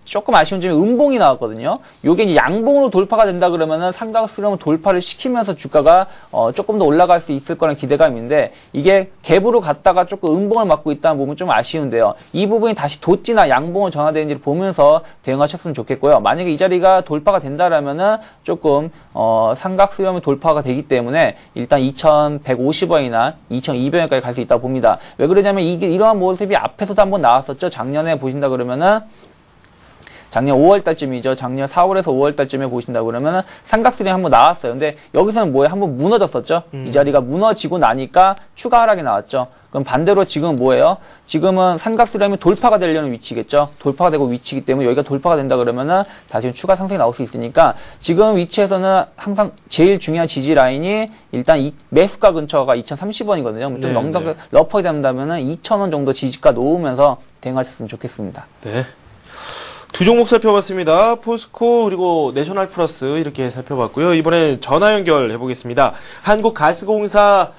조금 아쉬운 점이 음봉이 나왔거든요. 요게 이제 양봉으로 돌파가 된다 그러면은 삼각 수렴을 돌파를 시키면서 주가가 조금 더 올라갈 수 있을 거라는 기대감이 있는데 이게 갭으로 갔다가 조금 음봉을 맞고 있다는 부분은 좀 아쉬운데요. 이 부분이 다시 도찌나 양봉으로 전환되는지를 보면서 대응하셨으면 좋겠고요. 만약에 이 자리가 돌파가 된다라면은 조금 삼각 수렴이 돌파가 되기 때문에 일단 2,150원이나 2,200원까지 갈 수 있다고 봅니다. 왜 그러냐면 이게 이러한 모습이 앞에서도 한번 나왔었죠. 작년에 보신다 그러면은 작년 5월달쯤이죠. 작년 4월에서 5월달쯤에 보신다 그러면은 삼각수렴이 한번 나왔어요. 근데 여기서는 뭐예요? 한번 무너졌었죠. 이 자리가 무너지고 나니까 추가 하락이 나왔죠. 그럼 반대로 지금 뭐예요? 지금은 삼각수렴이 돌파가 되려는 위치겠죠. 돌파가 되고 위치이기 때문에 여기가 돌파가 된다 그러면은 다시 추가 상승이 나올 수 있으니까 지금 위치에서는 항상 제일 중요한 지지 라인이 일단 이 매수가 근처가 2,030원이거든요. 좀 넉넉하게 러프하게 된다면은 2,000원 정도 지지가 놓으면서 대응하셨으면 좋겠습니다. 네. 두 종목 살펴봤습니다. 포스코 그리고 내셔널 플러스 이렇게 살펴봤고요. 이번엔 전화 연결해 보겠습니다. 한국가스공사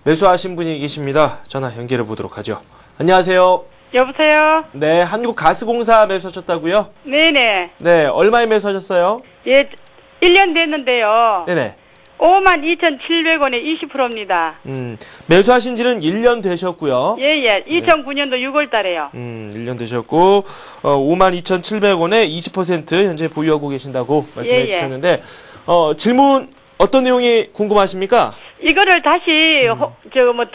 매수하신 분이 계십니다. 전화 연결해 보도록 하죠. 안녕하세요. 여보세요? 네, 한국가스공사 매수하셨다고요? 네네. 네, 얼마에 매수하셨어요? 예, 1년 됐는데요. 네네. 52,700원에 20%입니다. 매수하신 지는 1년 되셨고요. 예. 2009년도 6월 달에요. 1년 되셨고, 52,700원에 20% 현재 보유하고 계신다고 말씀해 주셨는데, 질문 어떤 내용이 궁금하십니까? 이거를 다시,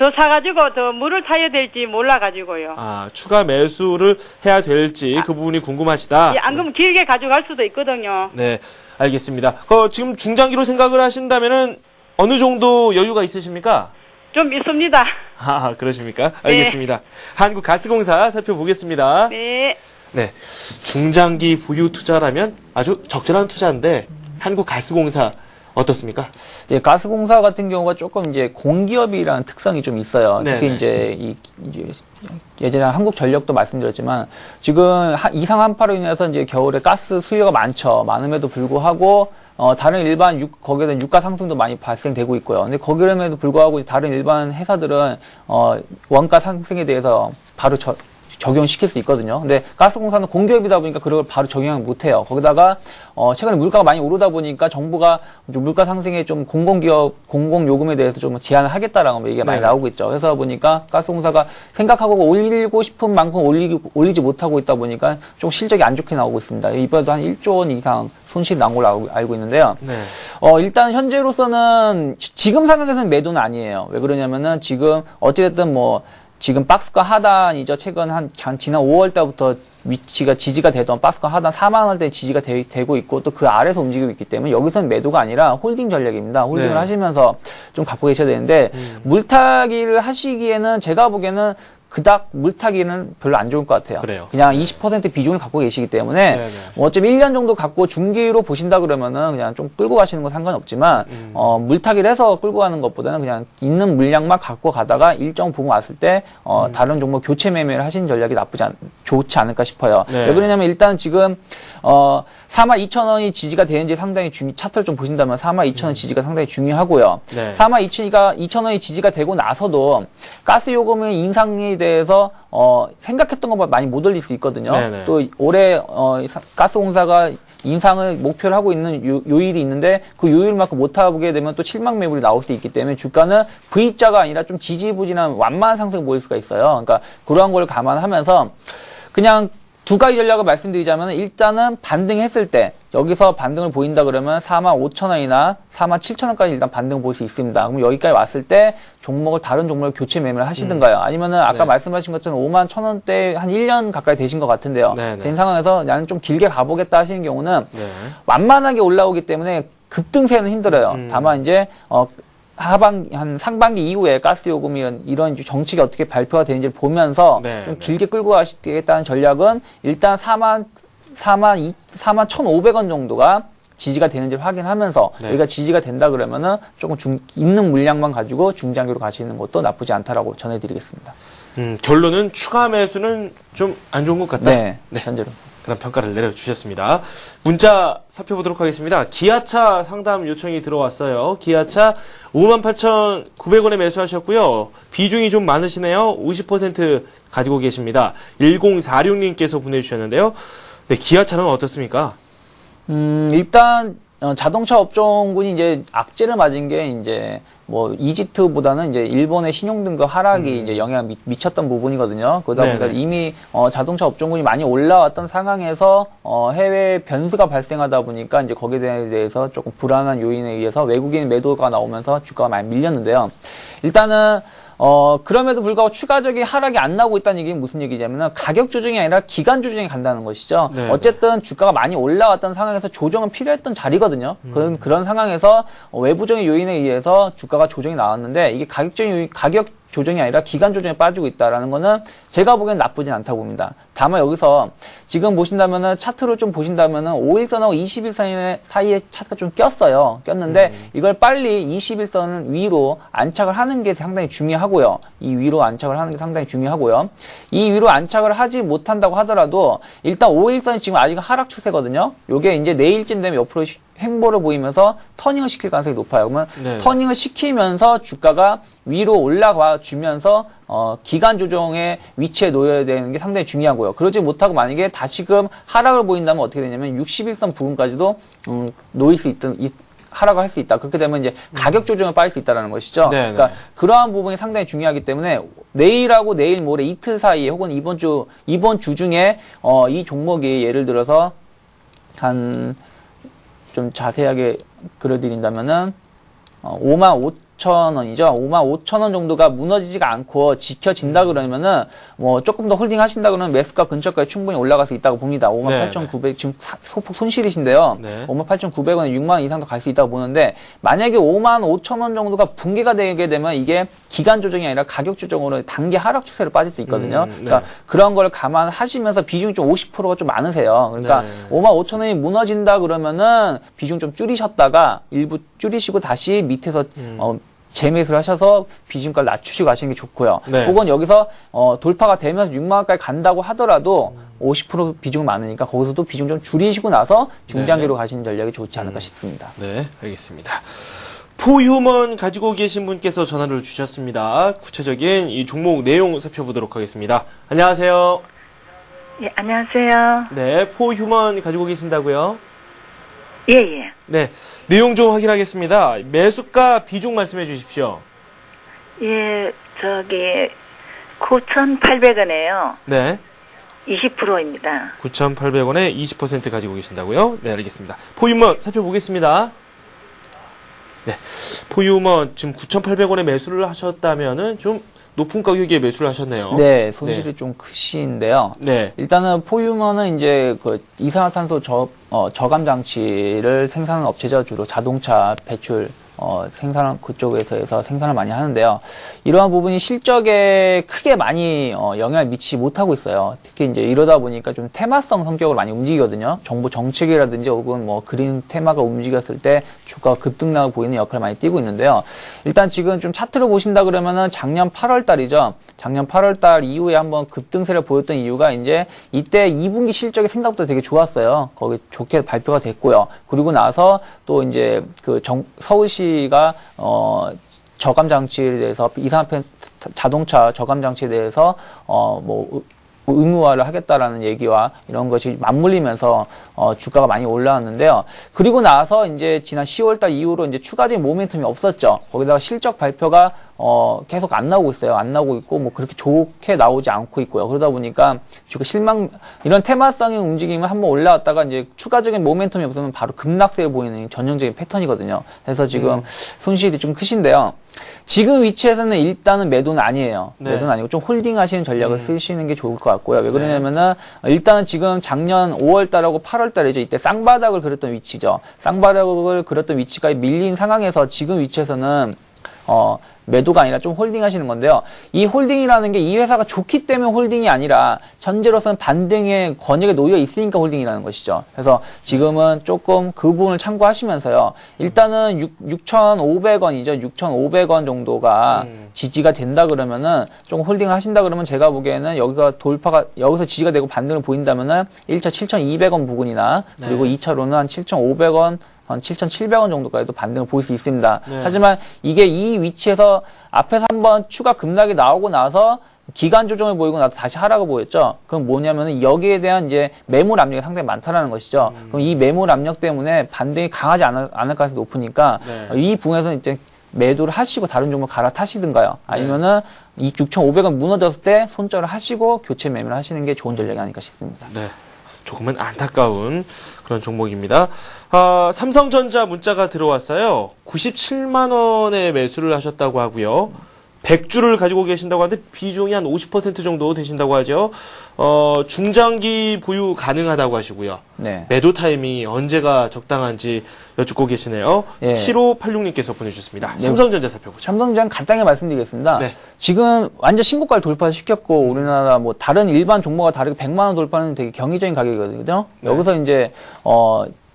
더 사가지고 더 물을 타야 될지 몰라가지고요. 아, 추가 매수를 해야 될지 그 부분이 궁금하시다. 예, 안 그러면 길게 가져갈 수도 있거든요. 네, 알겠습니다. 지금 중장기로 생각을 하신다면은 어느 정도 여유가 있으십니까? 좀 있습니다. 아, 그러십니까? 알겠습니다. 한국가스공사 살펴보겠습니다. 네. 네, 중장기 보유 투자라면 아주 적절한 투자인데 한국가스공사 어떻습니까? 예, 가스공사 같은 경우가 조금 이제 공기업이라는 특성이 좀 있어요. 특히 네네. 이제 예전에 한국전력도 말씀드렸지만 지금 이상 한파로 인해서 이제 겨울에 가스 수요가 많음에도 불구하고 다른 일반 거기에 유가 상승도 많이 발생되고 있고요. 근데 거기에도 불구하고 다른 일반 회사들은 원가 상승에 대해서 바로 적용시킬 수 있거든요. 근데 가스공사는 공기업이다 보니까 그걸 바로 적용을 못해요. 거기다가 최근에 물가가 많이 오르다 보니까 정부가 좀 물가 상승에 좀 공공요금에 대해서 좀 제한을 하겠다라는 얘기가 많이 나오고 있죠. 그래서 보니까 가스공사가 생각하고 올리고 싶은 만큼 올리지 못하고 있다 보니까 좀 실적이 안 좋게 나오고 있습니다. 이번에도 한 1조 원 이상 손실이 난 걸로 알고 있는데요. 네. 일단 현재로서는 지금 상황에서는 매도는 아니에요. 왜 그러냐면은 지금 어찌됐든 지금 박스권 하단이죠. 최근 지난 5월 달부터 위치가 지지가 되던 박스권 하단 4만 원대 지지가 되고 있고 또 그 아래서 움직이고 있기 때문에 여기서는 매도가 아니라 홀딩 전략입니다. 홀딩을 하시면서 좀 갖고 계셔야 되는데 물타기를 하시기에는 제가 보기에는 그닥 물타기는 별로 안 좋을 것 같아요. 그래요. 그냥 20% 비중을 갖고 계시기 때문에 어차피 1년 정도 갖고 중기로 보신다 그러면은 그냥 좀 끌고 가시는 건 상관없지만 물타기를 해서 끌고 가는 것보다는 그냥 있는 물량만 갖고 가다가 일정 부분 왔을 때 다른 종목 교체 매매를 하시는 전략이 좋지 않을까 싶어요. 네. 왜 그러냐면 일단 지금 42,000원이 지지가 되는지 상당히 차트를 좀 보신다면 42,000원 지지가 상당히 중요하고요. 네. 42,000원이 지지가 되고 나서도 가스 요금의 인상에 대해서 생각했던 것보다 많이 못 올릴 수 있거든요. 네네. 또 올해 가스공사가 인상을 목표를 하고 있는 요일이 있는데 그 요일만큼 못하게 되면 또 실망 매물이 나올 수 있기 때문에 주가는 V자가 아니라 좀 지지부진한 완만한 상승을 보일 수가 있어요. 그러니까 그러한 걸 감안하면서 그냥 두 가지 전략을 말씀드리자면 일단은 반등했을 때 여기서 반등을 보인다 그러면 45,000원이나 47,000원까지 일단 반등을 볼 수 있습니다. 그럼 여기까지 왔을 때 다른 종목을 교체 매매를 하시든가요. 아니면은 아까 말씀하신 것처럼 51,000원대 한 1년 가까이 되신 것 같은데요. 된 상황에서 나는 좀 길게 가보겠다 하시는 경우는 완만하게 올라오기 때문에 급등세는 힘들어요. 다만 이제 상반기 이후에 가스 요금이 이런 정책이 어떻게 발표가 되는지를 보면서 좀 길게 끌고 가시겠다는 전략은 일단 41,500원 정도가 지지가 되는지를 확인하면서 여기가 지지가 된다 그러면은 조금 있는 물량만 가지고 중장기로 가시는 것도 나쁘지 않다라고 전해드리겠습니다. 결론은 추가 매수는 좀 안 좋은 것 같다. 네, 현재로. 그런 평가를 내려주셨습니다. 문자 살펴보도록 하겠습니다. 기아차 상담 요청이 들어왔어요. 기아차 58,900원에 매수하셨고요. 비중이 좀 많으시네요. 50% 가지고 계십니다. 1046님께서 보내주셨는데요. 네, 기아차는 어떻습니까? 일단 자동차 업종군이 이제 악재를 맞은 게 이제 뭐 이집트보다는 이제 일본의 신용등급 하락이 이제 영향을 미쳤던 부분이거든요. 그러다 보니까 이미 자동차 업종군이 많이 올라왔던 상황에서 해외 변수가 발생하다 보니까 이제 거기에 대해서 조금 불안한 요인에 의해서 외국인 매도가 나오면서 주가가 많이 밀렸는데요. 일단은 그럼에도 불구하고 추가적인 하락이 안 나오고 있다는 얘기는 무슨 얘기냐면은 가격 조정이 아니라 기간 조정이 간다는 것이죠. 네. 어쨌든 주가가 많이 올라왔던 상황에서 조정은 필요했던 자리거든요. 그런 상황에서 외부적인 요인에 의해서 주가가 조정이 나왔는데 이게 가격 조정이 아니라 기간 조정에 빠지고 있다라는 거는 제가 보기엔 나쁘진 않다고 봅니다. 다만 여기서 지금 보신다면은 차트로 좀 보신다면은 5일선하고 21선 사이에 차트가 좀 꼈는데 이걸 빨리 21선 위로 안착을 하는 게 상당히 중요하고요. 이 위로 안착을 하는 게 상당히 중요하고요. 이 위로 안착을 하지 못한다고 하더라도 일단 5일선이 지금 아직 하락 추세거든요. 요게 이제 내일쯤 되면 옆으로 횡보를 보이면서 터닝을 시킬 가능성이 높아요. 그러면 터닝을 시키면서 주가가 위로 올라와 주면서 기간 조정의 위치에 놓여야 되는 게 상당히 중요하고요. 그러지 못하고 만약에 다시금 하락을 보인다면 어떻게 되냐면 61선 부분까지도 놓일 수 있던 하락을 할 수 있다. 그렇게 되면 이제 가격 조정을 빠질 수 있다는 것이죠. 그러니까 그러한 부분이 상당히 중요하기 때문에 내일하고 내일 모레 이틀 사이에 혹은 이번 주 중에 이 종목이 예를 들어서 좀 자세하게 그려드린다면은 55,000원이죠. 55,000원 정도가 무너지지가 않고 지켜진다 그러면은 뭐 조금 더 홀딩 하신다 그러면 매수가 근처까지 충분히 올라갈 수 있다고 봅니다. 58,900 지금 소폭 손실이신데요. 58,900원에 6만원 이상도 갈 수 있다고 보는데 만약에 55,000원 정도가 붕괴가 되게 되면 이게 기간 조정이 아니라 가격 조정으로 단기 하락 추세로 빠질 수 있거든요. 그러니까 그런 걸 감안하시면서 비중이 좀 50%가 좀 많으세요. 그러니까 55,000원이 무너진다 그러면은 비중 좀 줄이셨다가 일부 줄이시고 다시 밑에서 재매수를 하셔서 비중가를 낮추시고 가시는 게 좋고요. 혹은 여기서 돌파가 되면서 6만원까지 간다고 하더라도 50% 비중이 많으니까 거기서도 비중 좀 줄이시고 나서 중장기로 가시는 전략이 좋지 않을까 싶습니다. 네, 알겠습니다. 포휴먼 가지고 계신 분께서 전화를 주셨습니다. 구체적인 이 종목 내용 살펴보도록 하겠습니다. 안녕하세요. 예, 안녕하세요. 네, 포휴먼 가지고 계신다고요? 예, 예. 네, 내용 좀 확인하겠습니다. 매수가 비중 말씀해 주십시오. 예, 9,800원에요. 네. 20%입니다. 9,800원에 20% 가지고 계신다고요? 네, 알겠습니다. 포휴먼 살펴보겠습니다. 네, 포휴먼 지금 9,800원에 매수를 하셨다면은 좀 높은 가격에 매수를 하셨네요. 네, 손실이 좀 크신데요. 일단은 포휴먼은 이제 그 이산화탄소 저감 장치를 생산하는 업체죠. 주로 자동차 배출 생산한 그쪽에서 생산을 많이 하는데요. 이러한 부분이 실적에 크게 많이 영향을 미치지 못하고 있어요. 특히 이제 이러다 보니까 좀 테마성 성격으로 많이 움직이거든요. 정부 정책이라든지 혹은 뭐 그린 테마가 움직였을 때 주가가 급등락을 보이는 역할을 많이 띠고 있는데요. 일단 지금 좀 차트로 보신다 그러면은 작년 8월 달이죠. 작년 8월 달 이후에 한번 급등세를 보였던 이유가 이제 이때 2분기 실적이 생각보다 되게 좋았어요. 거기 좋게 발표가 됐고요. 그리고 나서 또 이제 서울시가 저감 장치에 대해서 자동차 저감 장치에 대해서 뭐 의무화를 하겠다라는 얘기와 이런 것이 맞물리면서 주가가 많이 올라왔는데요. 그리고 나서 이제 지난 10월달 이후로 이제 추가적인 모멘텀이 없었죠. 거기다가 실적 발표가 계속 안 나오고 있어요. 안 나오고 있고 뭐 그렇게 좋게 나오지 않고 있고요. 그러다 보니까 주가 이런 테마성의 움직임을 한번 올라왔다가 이제 추가적인 모멘텀이 없으면 바로 급락세를 보이는 전형적인 패턴이거든요. 그래서 지금 손실이 좀 크신데요. 지금 위치에서는 일단은 매도는 아니에요. 매도는 아니고 좀 홀딩 하시는 전략을 쓰시는 게 좋을 것 같고요. 왜 그러냐면은 일단은 지금 작년 5월달하고 8월달이죠. 이때 쌍바닥을 그렸던 위치죠. 쌍바닥을 그렸던 위치가 밀린 상황에서 지금 위치에서는 매도가 아니라 좀 홀딩 하시는 건데요. 이 홀딩이라는 게 이 회사가 좋기 때문에 홀딩이 아니라 현재로서는 반등의 권역에 놓여 있으니까 홀딩이라는 것이죠. 그래서 지금은 조금 그 부분을 참고하시면서요. 일단은 6,500원이죠. 6,500원 정도가 지지가 된다 그러면은 조금 홀딩을 하신다 그러면 제가 보기에는 여기서 지지가 되고 반등을 보인다면은 1차 7,200원 부근이나 그리고 2차로는 한 7,500원 한 7,700원 정도까지도 반등을 볼 수 있습니다. 하지만 이게 이 위치에서 앞에서 한번 추가 급락이 나오고 나서 기간 조정을 보이고 나서 다시 하락을 보였죠. 그럼 뭐냐면은 여기에 대한 이제 매물 압력이 상당히 많다라는 것이죠. 그럼 이 매물 압력 때문에 반등이 강하지 않을 가능성이 높으니까 이 부분에서 이제 매도를 하시고 다른 종목 갈아타시든가요. 아니면은 이 6,500원 무너졌을 때 손절을 하시고 교체 매매를 하시는 게 좋은 전략이 아닐까 싶습니다. 네. 조금은 안타까운 그런 종목입니다. 삼성전자 문자가 들어왔어요. 97만 원에 매수를 하셨다고 하고요. 100주를 가지고 계신다고 하는데 비중이 한 50% 정도 되신다고 하죠. 중장기 보유 가능하다고 하시고요. 네. 매도 타이밍이 언제가 적당한지 여쭙고 계시네요. 예. 7586님께서 보내주셨습니다. 삼성전자 살펴보죠. 삼성전자 간단히 말씀드리겠습니다. 네. 지금 완전 신고가를 돌파시켰고 우리나라 뭐 다른 일반 종목과 다르게 100만 원 돌파는 되게 경이적인 가격이거든요. 여기서 이제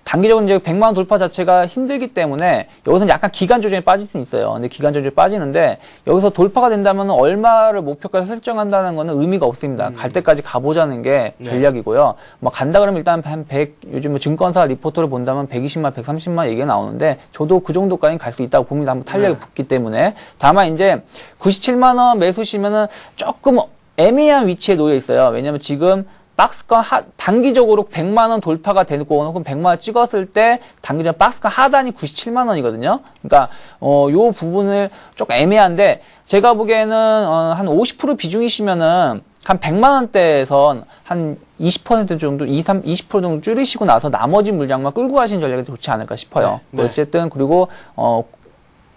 단기적으로 이제 100만 원 돌파 자체가 힘들기 때문에 여기서는 약간 기간 조정에 빠질 수는 있어요. 근데 기간 조정에 빠지는데 여기서 돌파가 된다면 얼마를 목표가를 설정한다는 거는 의미가 없습니다. 갈 때까지 가보자는 게 전략이고요. 뭐 간다 그러면 일단 한 100, 요즘 뭐 증권사 리포트를 본다면 120만, 130만 얘기가 나오는데 저도 그 정도까지 갈 수 있다고 봅니다. 한번 탄력이 붙기 때문에. 다만 이제 97만 원 매수시면은 조금 애매한 위치에 놓여 있어요. 왜냐면 지금 박스권 단기적으로 100만 원 돌파가 되고 혹은 100만 원 찍었을 때 단기적 박스권 하단이 97만 원이거든요. 그러니까 요 부분을 조금 애매한데 제가 보기에는 한 50% 비중이시면은 한 100만 원대에선 한 20% 정도, 20% 정도 줄이시고 나서 나머지 물량만 끌고 가시는 전략이 좋지 않을까 싶어요. 네. 어쨌든 그리고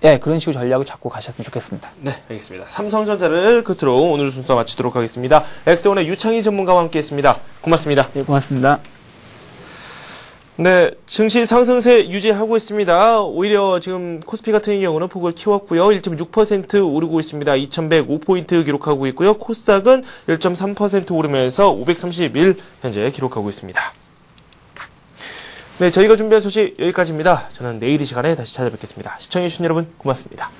예, 그런 식으로 전략을 잡고 가셨으면 좋겠습니다. 네, 알겠습니다. 삼성전자를 끝으로 오늘 순서 마치도록 하겠습니다. 엑스원의 유창희 전문가와 함께했습니다. 고맙습니다. 네, 고맙습니다. 네, 증시 상승세 유지하고 있습니다. 오히려 지금 코스피 같은 경우는 폭을 키웠고요. 1.6% 오르고 있습니다. 2105포인트 기록하고 있고요. 코스닥은 1.3% 오르면서 531 현재 기록하고 있습니다. 네, 저희가 준비한 소식 여기까지입니다. 저는 내일 이 시간에 다시 찾아뵙겠습니다. 시청해주신 여러분 고맙습니다.